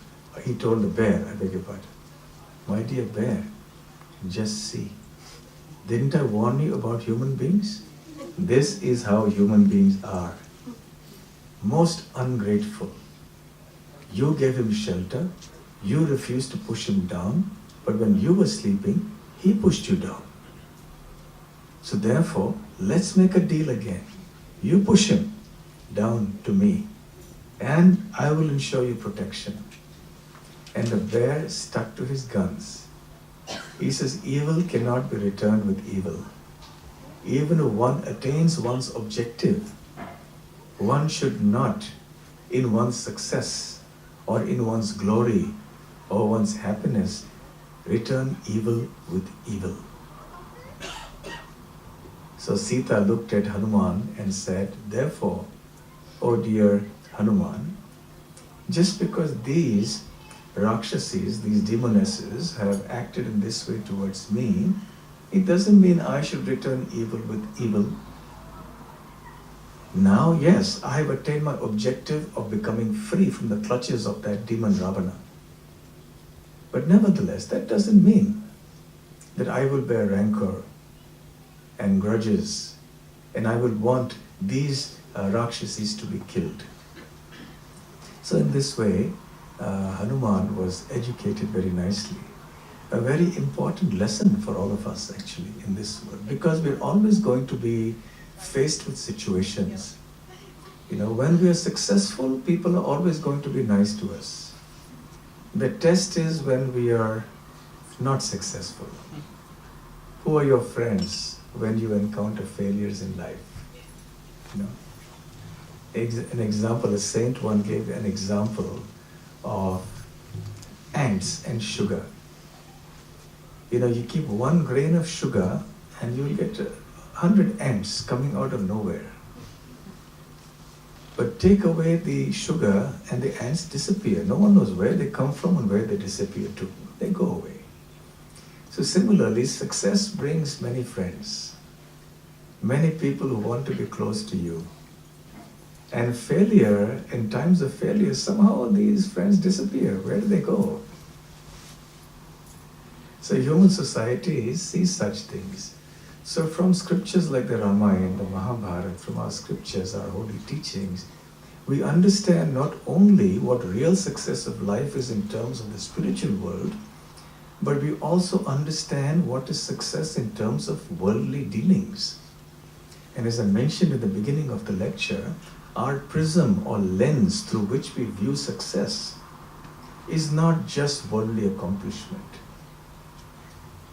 he told the bear, I beg your pardon, "My dear bear, just see. Didn't I warn you about human beings? This is how human beings are. Most ungrateful. You gave him shelter, you refused to push him down, but when you were sleeping, he pushed you down. So therefore, let's make a deal again. You push him down to me, and I will ensure you protection." And the bear stuck to his guns. He says, evil cannot be returned with evil. Even if one attains one's objective, one should not, in one's success, or in one's glory, or one's happiness, return evil with evil. So Sita looked at Hanuman and said, "Therefore, O dear Hanuman, just because these Rakshasis, these demonesses, have acted in this way towards me, it doesn't mean I should return evil with evil. Now, yes, I have attained my objective of becoming free from the clutches of that demon Ravana. But nevertheless, that doesn't mean that I will bear rancor and grudges, and I will want these Rakshasis to be killed." So in this way, Hanuman was educated very nicely. A very important lesson for all of us actually in this world, because we're always going to be faced with situations. When we are successful, people are always going to be nice to us. The test is when we are not successful. Who are your friends when you encounter failures in life? An example, a saint one gave an example of ants and sugar. You keep 1 grain of sugar and you'll get 100 ants coming out of nowhere. But take away the sugar and the ants disappear. No one knows where they come from and where they disappear to. They go away. So similarly, success brings many friends, many people who want to be close to you. And failure, in times of failure, somehow these friends disappear. Where do they go? So human society sees such things. So from scriptures like the Ramayan, the Mahabharata, from our scriptures, our holy teachings, we understand not only what real success of life is in terms of the spiritual world, but we also understand what is success in terms of worldly dealings. And as I mentioned in the beginning of the lecture, our prism or lens through which we view success is not just worldly accomplishment.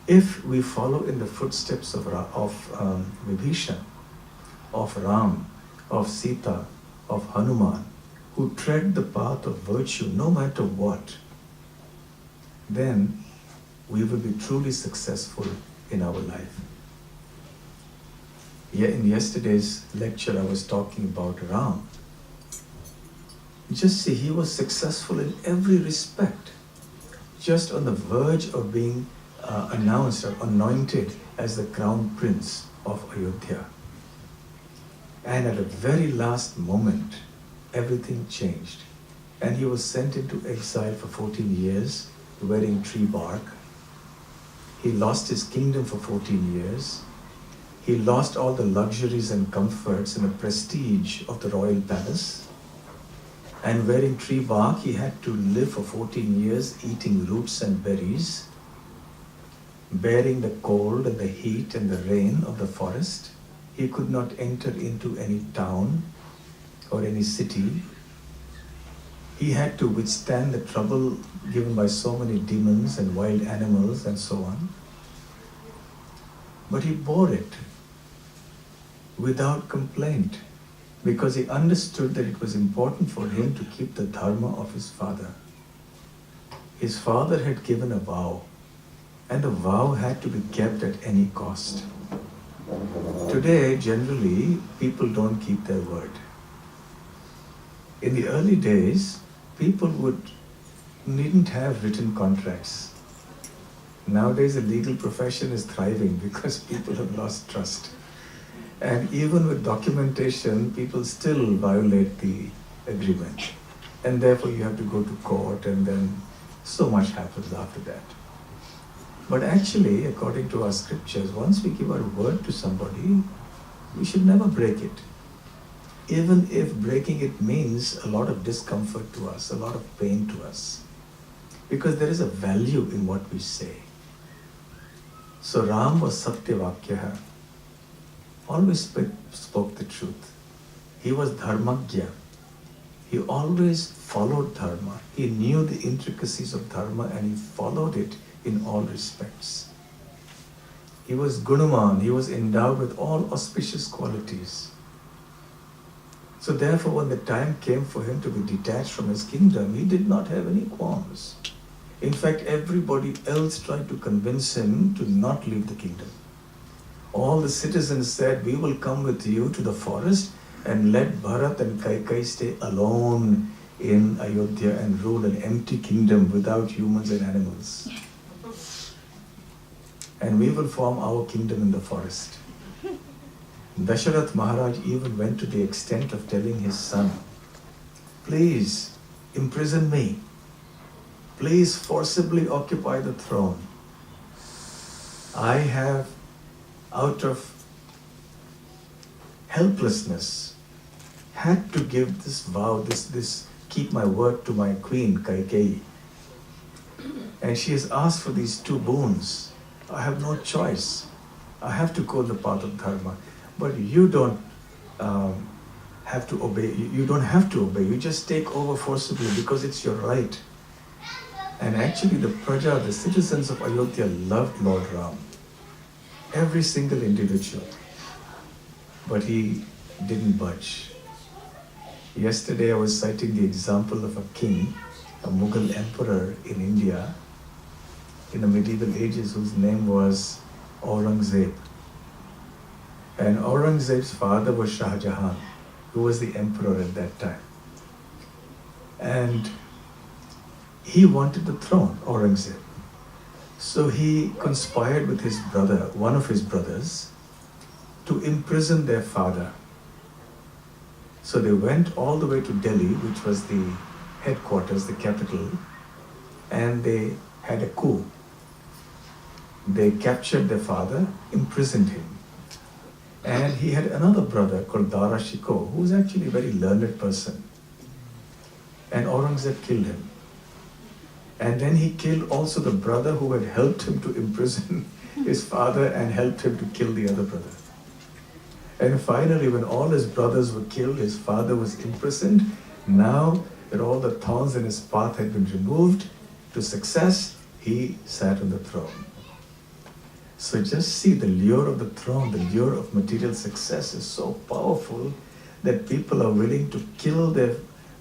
If we follow in the footsteps of Vibhishan, of Ram, of Sita, of Hanuman, who tread the path of virtue no matter what, then we will be truly successful in our life. Yeah, in yesterday's lecture, I was talking about Ram. Just see, he was successful in every respect, just on the verge of being announced or anointed as the crown prince of Ayodhya. And at the very last moment, everything changed. And he was sent into exile for 14 years, wearing tree bark. He lost his kingdom for 14 years. He lost all the luxuries and comforts and the prestige of the royal palace. And wearing tree bark, he had to live for 14 years eating roots and berries, bearing the cold and the heat and the rain of the forest. He could not enter into any town or any city. He had to withstand the trouble given by so many demons and wild animals and so on. But he bore it without complaint, because he understood that it was important for him to keep the dharma of his father. His father had given a vow, and the vow had to be kept at any cost. Today, generally, people don't keep their word. In the early days, people needn't have written contracts. Nowadays, the legal profession is thriving because people have lost trust. And even with documentation, people still violate the agreement. And therefore, you have to go to court, and then so much happens after that. But actually, according to our scriptures, once we give our word to somebody, we should never break it. Even if breaking it means a lot of discomfort to us, a lot of pain to us. Because there is a value in what we say. So Ram was Satyavakyaha. Always spoke the truth. He was Dharmagya. He always followed Dharma. He knew the intricacies of Dharma and he followed it in all respects. He was Gunaman. He was endowed with all auspicious qualities. So therefore, when the time came for him to be detached from his kingdom, he did not have any qualms. In fact, everybody else tried to convince him to not leave the kingdom. All the citizens said, we will come with you to the forest and let Bharat and Kaikai stay alone in Ayodhya and rule an empty kingdom without humans and animals. And we will form our kingdom in the forest. Dasharath Maharaj even went to the extent of telling his son, please imprison me. Please forcibly occupy the throne. I have, out of helplessness, had to give this vow, this keep my word to my queen Kaikeyi. And she has asked for these two boons. I have no choice. I have to go the path of dharma. But you don't have to obey. You don't have to obey. You just take over forcibly because it's your right. And actually the Praja, the citizens of Ayodhya loved Lord Ram. Every single individual. But he didn't budge. Yesterday I was citing the example of a king, a Mughal emperor in India in the medieval ages whose name was Aurangzeb. And Aurangzeb's father was Shah Jahan, who was the emperor at that time. And he wanted the throne, Aurangzeb. So he conspired with his brother, one of his brothers, to imprison their father. So they went all the way to Delhi, which was the headquarters, the capital, and they had a coup. They captured their father, imprisoned him. And he had another brother called Dara Shikoh, who was actually a very learned person. And Aurangzeb killed him. And then he killed also the brother who had helped him to imprison his father and helped him to kill the other brother. And finally, when all his brothers were killed, his father was imprisoned. Now that all the thorns in his path had been removed to success, he sat on the throne. So just see, the lure of the throne, the lure of material success is so powerful that people are willing to kill their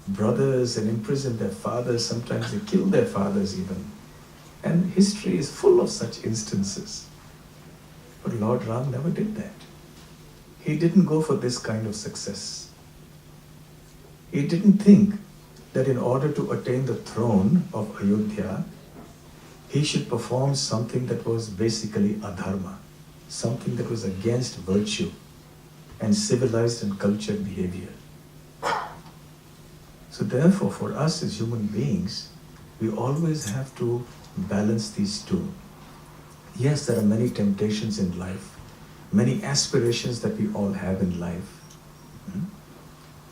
brothers and imprison their fathers. Sometimes they kill their fathers even. And history is full of such instances. But Lord Ram never did that. He didn't go for this kind of success. He didn't think that in order to attain the throne of Ayodhya, he should perform something that was basically adharma, something that was against virtue and civilized and cultured behavior. So therefore, for us as human beings, we always have to balance these two. Yes, there are many temptations in life, many aspirations that we all have in life.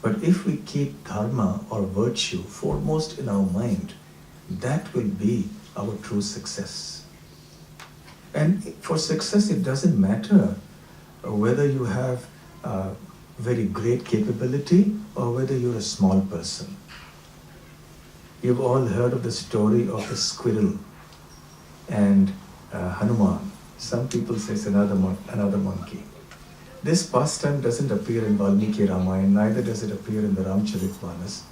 But if we keep dharma or virtue foremost in our mind, that will be our true success. And for success, it doesn't matter whether you have very great capability or whether you're a small person. You've all heard of the story of the squirrel and Hanuman. Some people say it's another monkey. This pastime doesn't appear in Valmiki Ramayan, neither does it appear in the Ramcharitmanas,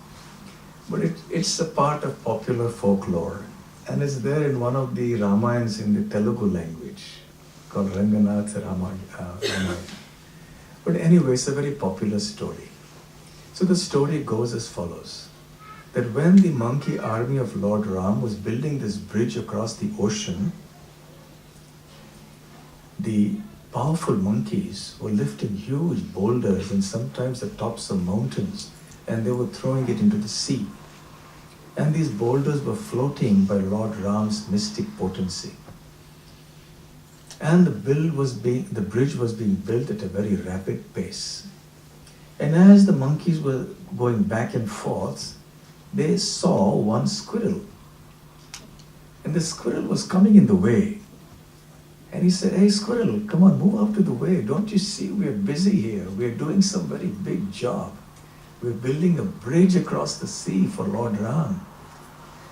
but it's a part of popular folklore, and it's there in one of the Ramayans in the Telugu language called Ranganath Ramayan. But anyway, it's a very popular story. So the story goes as follows, that when the monkey army of Lord Ram was building this bridge across the ocean, the powerful monkeys were lifting huge boulders and sometimes the tops of mountains, and they were throwing it into the sea. And these boulders were floating by Lord Ram's mystic potency. And the bridge was being built at a very rapid pace. And as the monkeys were going back and forth, they saw one squirrel. And the squirrel was coming in the way. And he said, "Hey squirrel, come on, move out of the way. Don't you see we're busy here? We're doing some very big job. We're building a bridge across the sea for Lord Ram.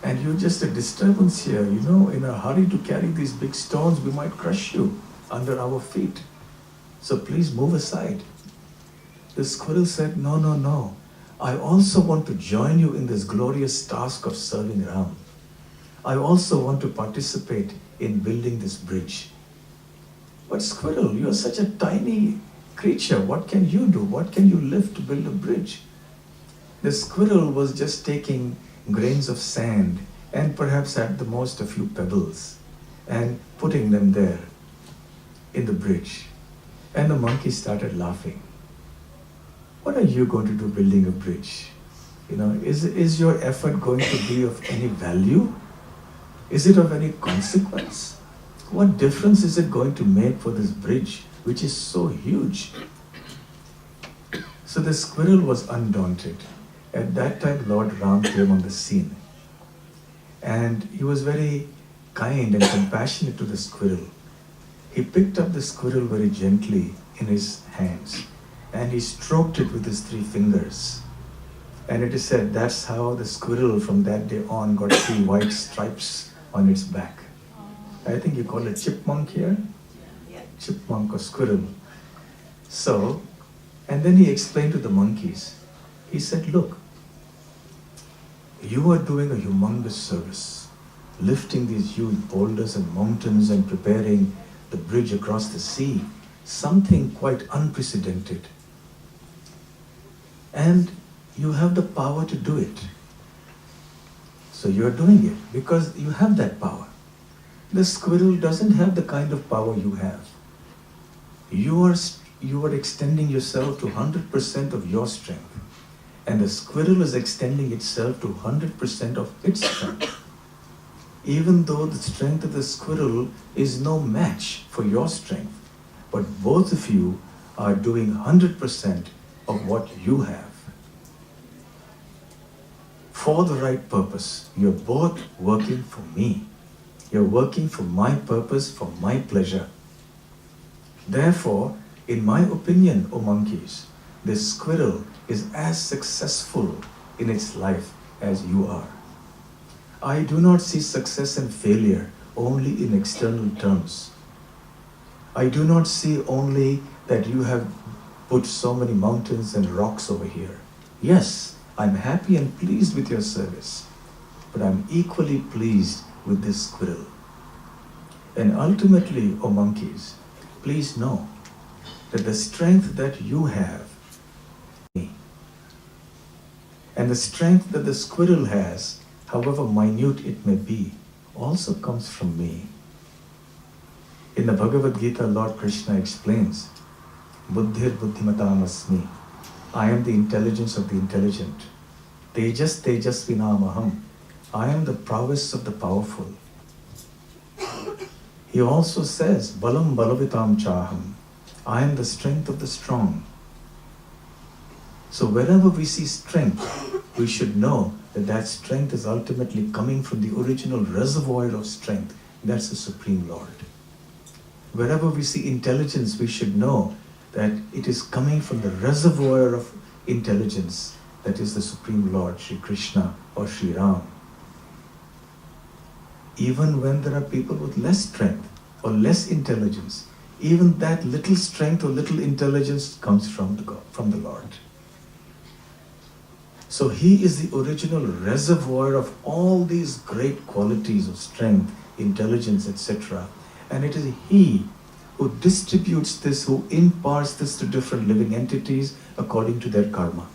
And you're just a disturbance here, in a hurry to carry these big stones, we might crush you under our feet. So please move aside." The squirrel said, No. I also want to join you in this glorious task of serving Ram. I also want to participate in building this bridge. But squirrel, you're such a tiny creature. What can you do? What can you lift to build a bridge? The squirrel was just taking grains of sand and perhaps at the most a few pebbles and putting them there in the bridge. And the monkey started laughing. What are you going to do building a bridge? Is your effort going to be of any value? Is it of any consequence? What difference is it going to make for this bridge, which is so huge? So the squirrel was undaunted. At that time, Lord Ram came on the scene. And he was very kind and compassionate to the squirrel. He picked up the squirrel very gently in his hands, and he stroked it with his 3 fingers. And it is said that's how the squirrel from that day on got 3 white stripes on its back. I think you call it chipmunk here? Yeah. Chipmunk or squirrel. So, and then he explained to the monkeys. He said, look, you are doing a humongous service, lifting these huge boulders and mountains and preparing the bridge across the sea, something quite unprecedented. And you have the power to do it. So you're doing it because you have that power. The squirrel doesn't have the kind of power you have. You are extending yourself to 100% of your strength. And the squirrel is extending itself to 100% of its strength. Even though the strength of the squirrel is no match for your strength, but both of you are doing 100% of what you have. For the right purpose, you're both working for me. You're working for my purpose, for my pleasure. Therefore, in my opinion, O monkeys, this squirrel is as successful in its life as you are. I do not see success and failure only in external terms. I do not see only that you have put so many mountains and rocks over here. Yes, I'm happy and pleased with your service, but I'm equally pleased with this squirrel. And ultimately, O monkeys, please know that the strength that you have, and the strength that the squirrel has, however minute it may be, also comes from me. In the Bhagavad Gita, Lord Krishna explains, Buddhir Buddhimatam Asmi. I am the intelligence of the intelligent. Tejas Tejas Vinamaham. I am the prowess of the powerful. He also says, Balam Balavitam Chaham. I am the strength of the strong. So wherever we see strength, we should know that that strength is ultimately coming from the original reservoir of strength. That's the Supreme Lord. Wherever we see intelligence, we should know that it is coming from the reservoir of intelligence. That is the Supreme Lord, Sri Krishna or Sri Ram. Even when there are people with less strength or less intelligence, even that little strength or little intelligence comes from the Lord. So He is the original reservoir of all these great qualities of strength, intelligence, etc. And it is He who distributes this, who imparts this to different living entities according to their karma.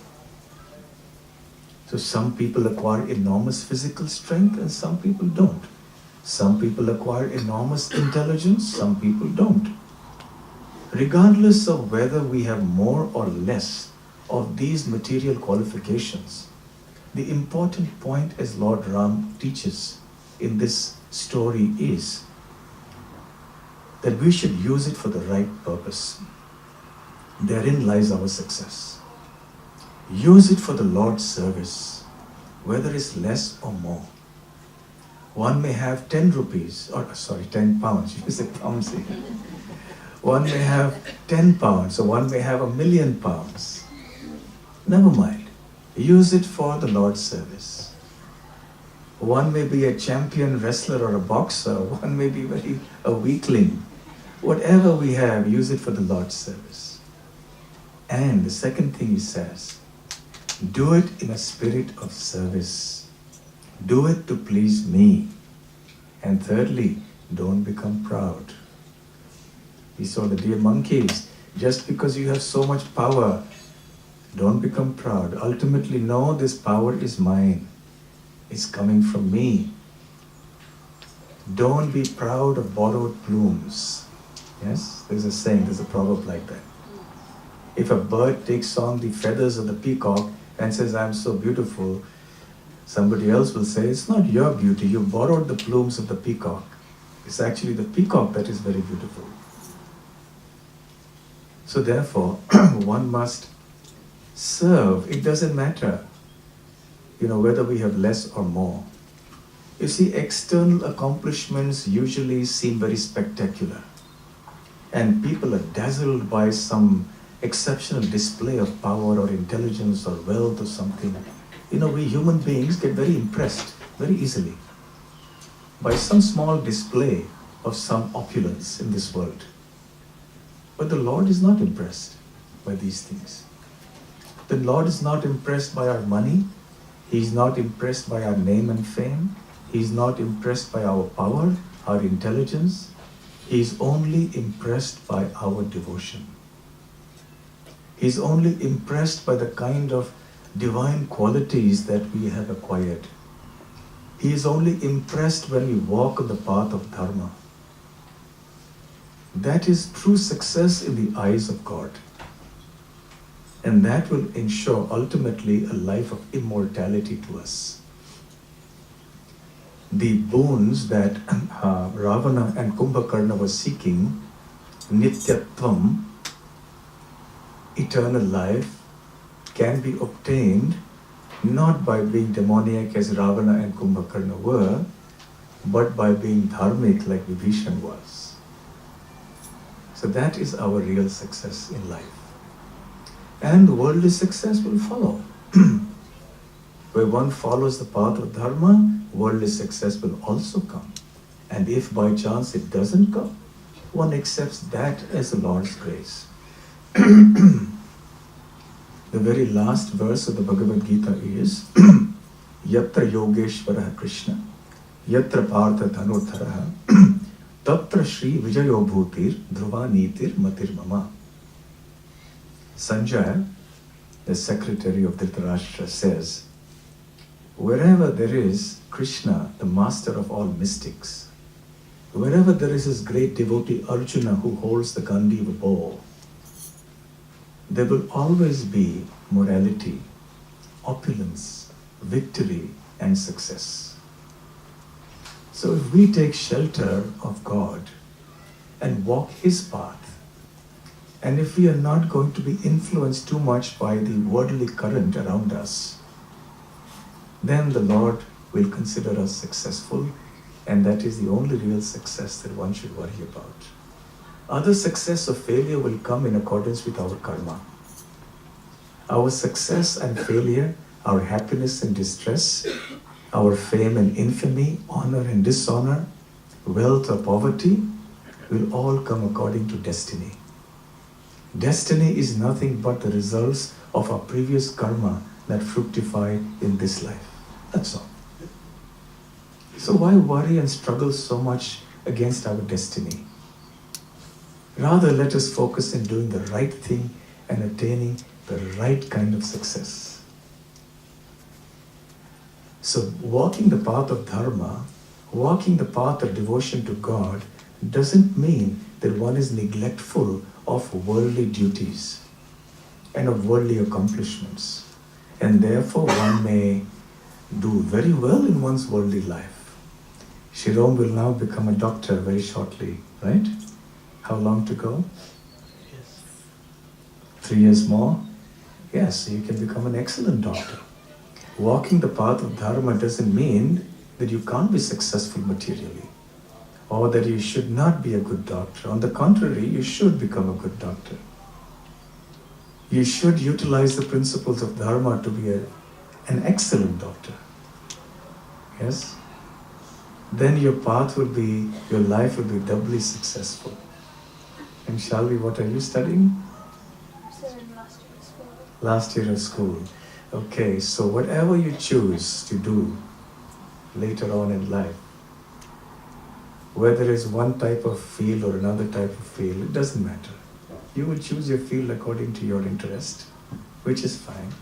So some people acquire enormous physical strength and some people don't. Some people acquire enormous intelligence, some people don't. Regardless of whether we have more or less of these material qualifications, the important point, as Lord Ram teaches in this story, is that we should use it for the right purpose. Therein lies our success. Use it for the Lord's service, whether it's less or more. One may have 10 pounds, you say pounds here. One may have 10 pounds, or one may have 1,000,000 pounds. Never mind. Use it for the Lord's service. One may be a champion wrestler or a boxer, one may be a weakling. Whatever we have, use it for the Lord's service. And the second thing he says, do it in a spirit of service. Do it to please me. And thirdly, don't become proud. He saw the dear monkeys, just because you have so much power, don't become proud. Ultimately, know this power is mine. It's coming from me. Don't be proud of borrowed plumes. Yes, there's a saying, there's a proverb like that. If a bird takes on the feathers of the peacock and says, I'm so beautiful, somebody else will say, it's not your beauty, you borrowed the plumes of the peacock. It's actually the peacock that is very beautiful. So therefore, one must serve. It doesn't matter, whether we have less or more. You see, external accomplishments usually seem very spectacular. And people are dazzled by some exceptional display of power or intelligence or wealth or something. We human beings get very impressed very easily by some small display of some opulence in this world. But the Lord is not impressed by these things. The Lord is not impressed by our money. He is not impressed by our name and fame. He is not impressed by our power, our intelligence. He is only impressed by our devotion. He is only impressed by the kind of divine qualities that we have acquired. He is only impressed when we walk on the path of Dharma. That is true success in the eyes of God. And that will ensure ultimately a life of immortality to us. The boons that Ravana and Kumbhakarna were seeking, Nityatvam, eternal life, can be obtained not by being demoniac as Ravana and Kumbhakarna were, but by being dharmic like Vibhishan was. So that is our real success in life. And worldly success will follow. Where one follows the path of Dharma, worldly success will also come. And if by chance it doesn't come, one accepts that as the Lord's grace. The very last verse of the Bhagavad Gita is Yatra Yogeshwara Krishna, Yatra Partha Dhanurtharaha, Tatra Shri Vijayo Bhutir Dhruva Nitir Matir Mama. Sanjaya, the secretary of Dhritarashtra, says, wherever there is Krishna, the master of all mystics, wherever there is his great devotee Arjuna who holds the Gandiva bow, there will always be morality, opulence, victory, and success. So if we take shelter of God and walk his path, and if we are not going to be influenced too much by the worldly current around us, then the Lord will consider us successful, and that is the only real success that one should worry about. Other success or failure will come in accordance with our karma. Our success and failure, our happiness and distress, our fame and infamy, honor and dishonor, wealth or poverty, will all come according to destiny. Destiny is nothing but the results of our previous karma that fructify in this life. That's all. So why worry and struggle so much against our destiny? Rather, let us focus in doing the right thing and attaining the right kind of success. So walking the path of dharma, walking the path of devotion to God, doesn't mean that one is neglectful of worldly duties and of worldly accomplishments. And therefore one may do very well in one's worldly life. Shirom will now become a doctor very shortly, right? How long to go? 3 years more? Yes, you can become an excellent doctor. Walking the path of dharma doesn't mean that you can't be successful materially, or that you should not be a good doctor. On the contrary, you should become a good doctor. You should utilize the principles of dharma to be an excellent doctor. Yes? Then your path will be, your life will be doubly successful. And Shalvi, what are you studying? Last year of school. Okay, so whatever you choose to do later on in life, whether it's one type of field or another type of field, it doesn't matter. You will choose your field according to your interest, which is fine.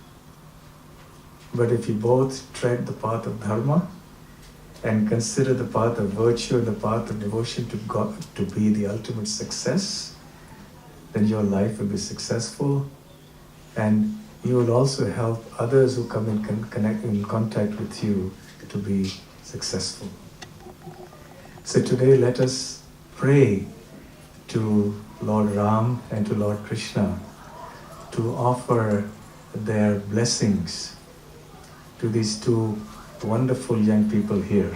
But if you both tread the path of dharma and consider the path of virtue and the path of devotion to God to be the ultimate success, then your life will be successful, and you will also help others who come in contact with you to be successful. So today let us pray to Lord Ram and to Lord Krishna to offer their blessings to these two wonderful young people here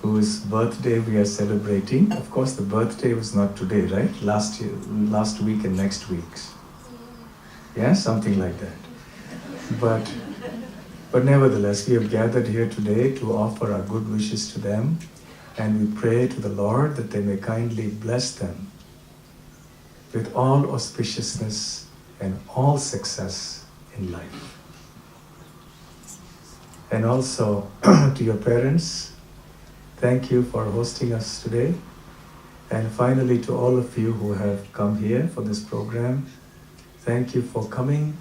whose birthday we are celebrating. Of course, the birthday was not today, right? Last week and next week's. Yeah, something like that. But nevertheless, we have gathered here today to offer our good wishes to them, and we pray to the Lord that they may kindly bless them with all auspiciousness and all success in life. And also to your parents, thank you for hosting us today. And finally to all of you who have come here for this program, thank you for coming,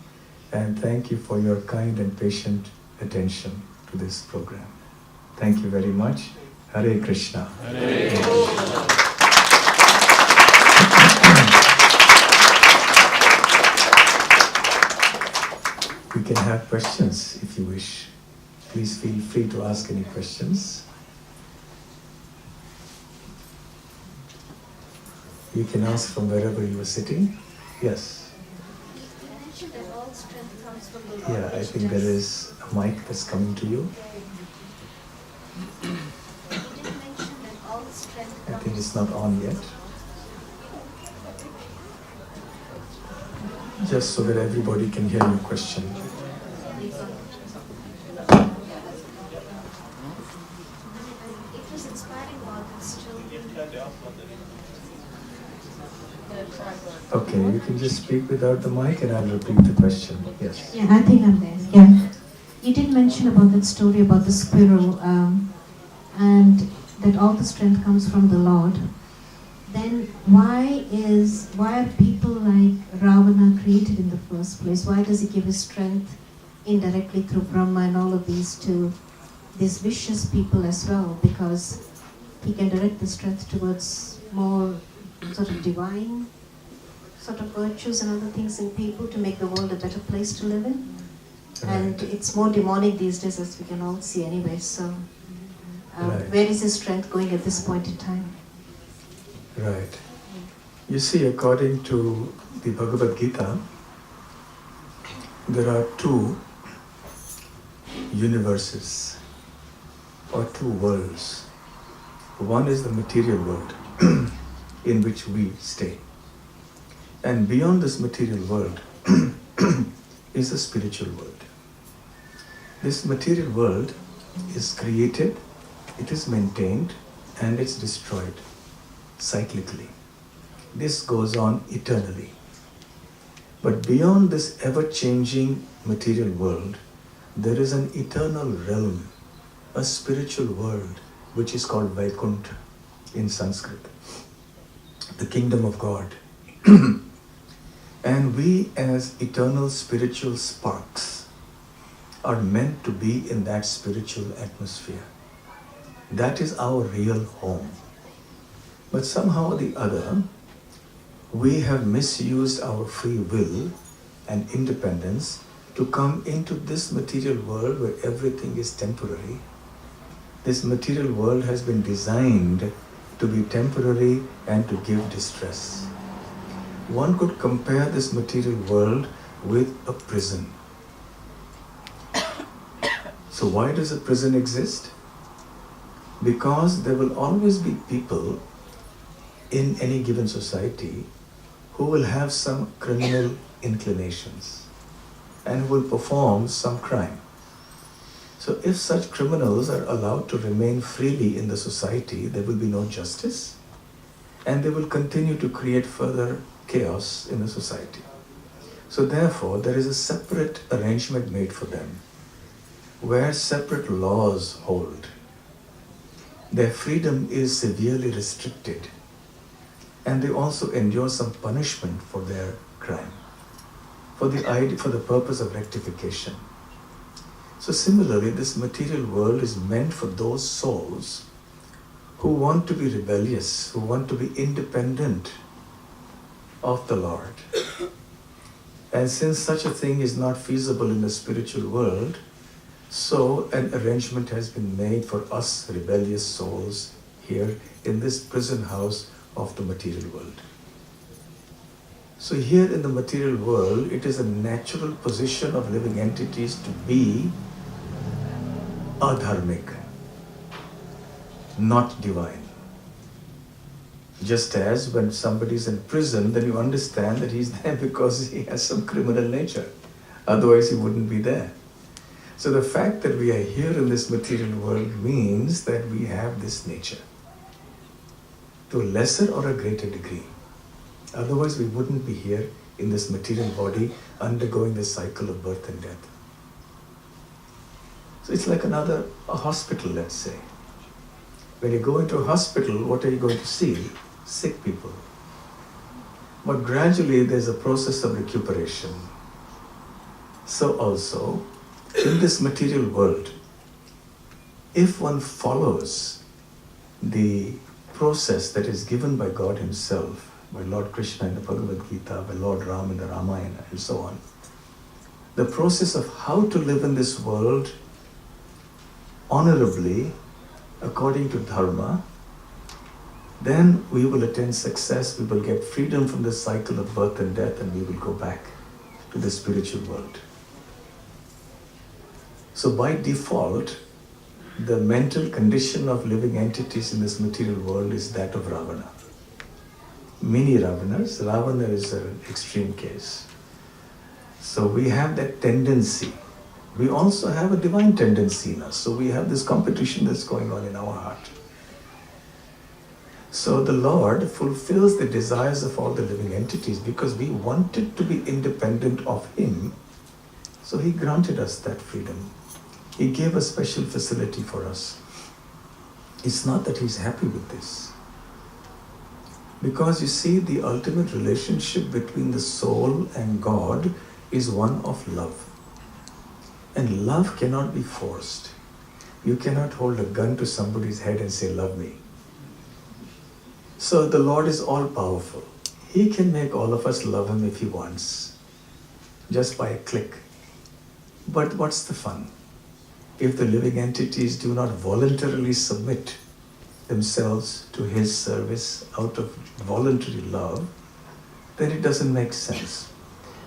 and thank you for your kind and patient attention to this program. Thank you very much. Hare Krishna. Hare Krishna. We can have questions if you wish. Please feel free to ask any questions. You can ask from wherever you are sitting. Yes. You mentioned that all strength comes from the Lord. Yeah, I think there is a mic that's coming to you. You did mention that all strength I comes. think it's not on yet. Just so that everybody can hear your question. It was inspiring all this children. Okay, you can just speak without the mic and I'll repeat the question. Yes. Yeah, I think I'm there. Yeah. You did mention about that story about the squirrel, and that all the strength comes from the Lord, then why are people like Ravana created in the first place? Why does he give his strength indirectly through Brahma and all of these to these vicious people as well? Because he can direct the strength towards more sort of divine sort of virtues and other things in people to make the world a better place to live in. Right. And it's more demonic these days, as we can all see anyway. So Right. where is his strength going at this point in time? Right. You see, according to the Bhagavad Gita, there are two universes or two worlds. One is the material world in which we stay. And beyond this material world is the spiritual world. This material world is created, it is maintained, and it's destroyed cyclically. This goes on eternally. But beyond this ever-changing material world, there is an eternal realm, a spiritual world, which is called Vaikuntha in Sanskrit, the kingdom of God. And we as eternal spiritual sparks are meant to be in that spiritual atmosphere. That is our real home. But somehow or the other, we have misused our free will and independence to come into this material world where everything is temporary. This material world has been designed to be temporary and to give distress. One could compare this material world with a prison. So why does a prison exist? Because there will always be people in any given society who will have some criminal inclinations and who will perform some crime. So if such criminals are allowed to remain freely in the society, there will be no justice and they will continue to create further chaos in the society. So therefore, there is a separate arrangement made for them where separate laws hold. Their freedom is severely restricted and they also endure some punishment for their crime for the purpose of rectification. So similarly, this material world is meant for those souls who want to be rebellious, who want to be independent of the Lord. And since such a thing is not feasible in the spiritual world, so an arrangement has been made for us rebellious souls here in this prison house of the material world. So here in the material world, it is a natural position of living entities to be adharmic, not divine. Just as when somebody is in prison, then you understand that he's there because he has some criminal nature. Otherwise, he wouldn't be there. So the fact that we are here in this material world means that we have this nature to a lesser or a greater degree. Otherwise, we wouldn't be here in this material body undergoing this cycle of birth and death. So it's like a hospital, let's say. When you go into a hospital, what are you going to see? Sick people. But gradually there's a process of recuperation. So also, in this material world, if one follows the process that is given by God Himself, by Lord Krishna in the Bhagavad Gita, by Lord Ram in the Ramayan, and so on, the process of how to live in this world honorably, according to Dharma, then we will attain success, we will get freedom from the cycle of birth and death, and we will go back to the spiritual world. So by default, the mental condition of living entities in this material world is that of Ravana. Many Ravanas. Ravana is an extreme case. So we have that tendency. We also have a divine tendency in us. So we have this competition that's going on in our heart. So the Lord fulfills the desires of all the living entities because we wanted to be independent of Him. So He granted us that freedom. He gave a special facility for us. It's not that he's happy with this. Because you see, the ultimate relationship between the soul and God is one of love. And love cannot be forced. You cannot hold a gun to somebody's head and say, love me. So the Lord is all powerful. He can make all of us love him if he wants, just by a click. But what's the fun? If the living entities do not voluntarily submit themselves to his service out of voluntary love, then it doesn't make sense.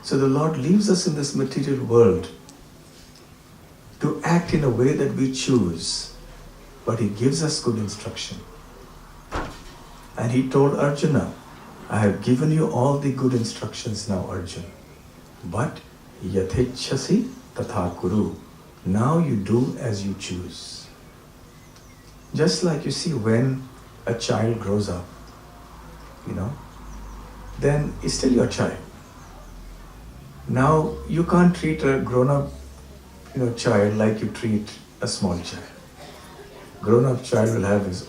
So the Lord leaves us in this material world to act in a way that we choose, but he gives us good instruction. And he told Arjuna, I have given you all the good instructions now, Arjuna, but yathechasi tatha kuru. Now you do as you choose. Just like you see, when a child grows up, then he's still your child. Now you can't treat a grown-up child like you treat a small child. Grown-up child will have his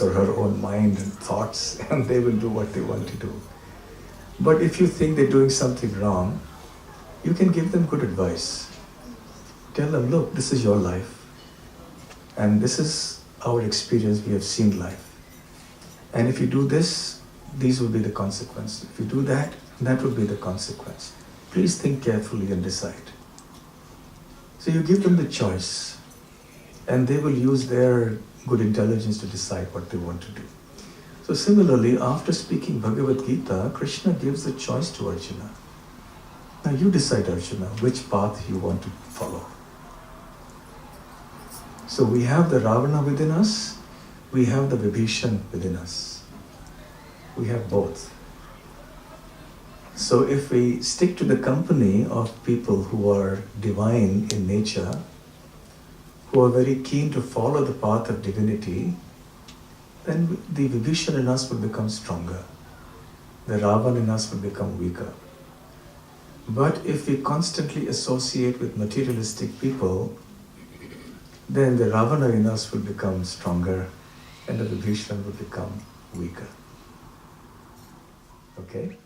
or her own mind and thoughts, and they will do what they want to do. But if you think they're doing something wrong, you can give them good advice. Tell them, look, this is your life, and this is our experience. We have seen life. And if you do this, these will be the consequences. If you do that, that will be the consequence. Please think carefully and decide. So you give them the choice, and they will use their good intelligence to decide what they want to do. So similarly, after speaking Bhagavad Gita, Krishna gives the choice to Arjuna. Now you decide, Arjuna, which path you want to follow. So we have the Ravana within us, we have the Vibhishan within us. We have both. So if we stick to the company of people who are divine in nature, who are very keen to follow the path of divinity, then the Vibhishan in us will become stronger. The Ravan in us will become weaker. But if we constantly associate with materialistic people, then the Ravana in us will become stronger and the Vibhishan will become weaker. Okay?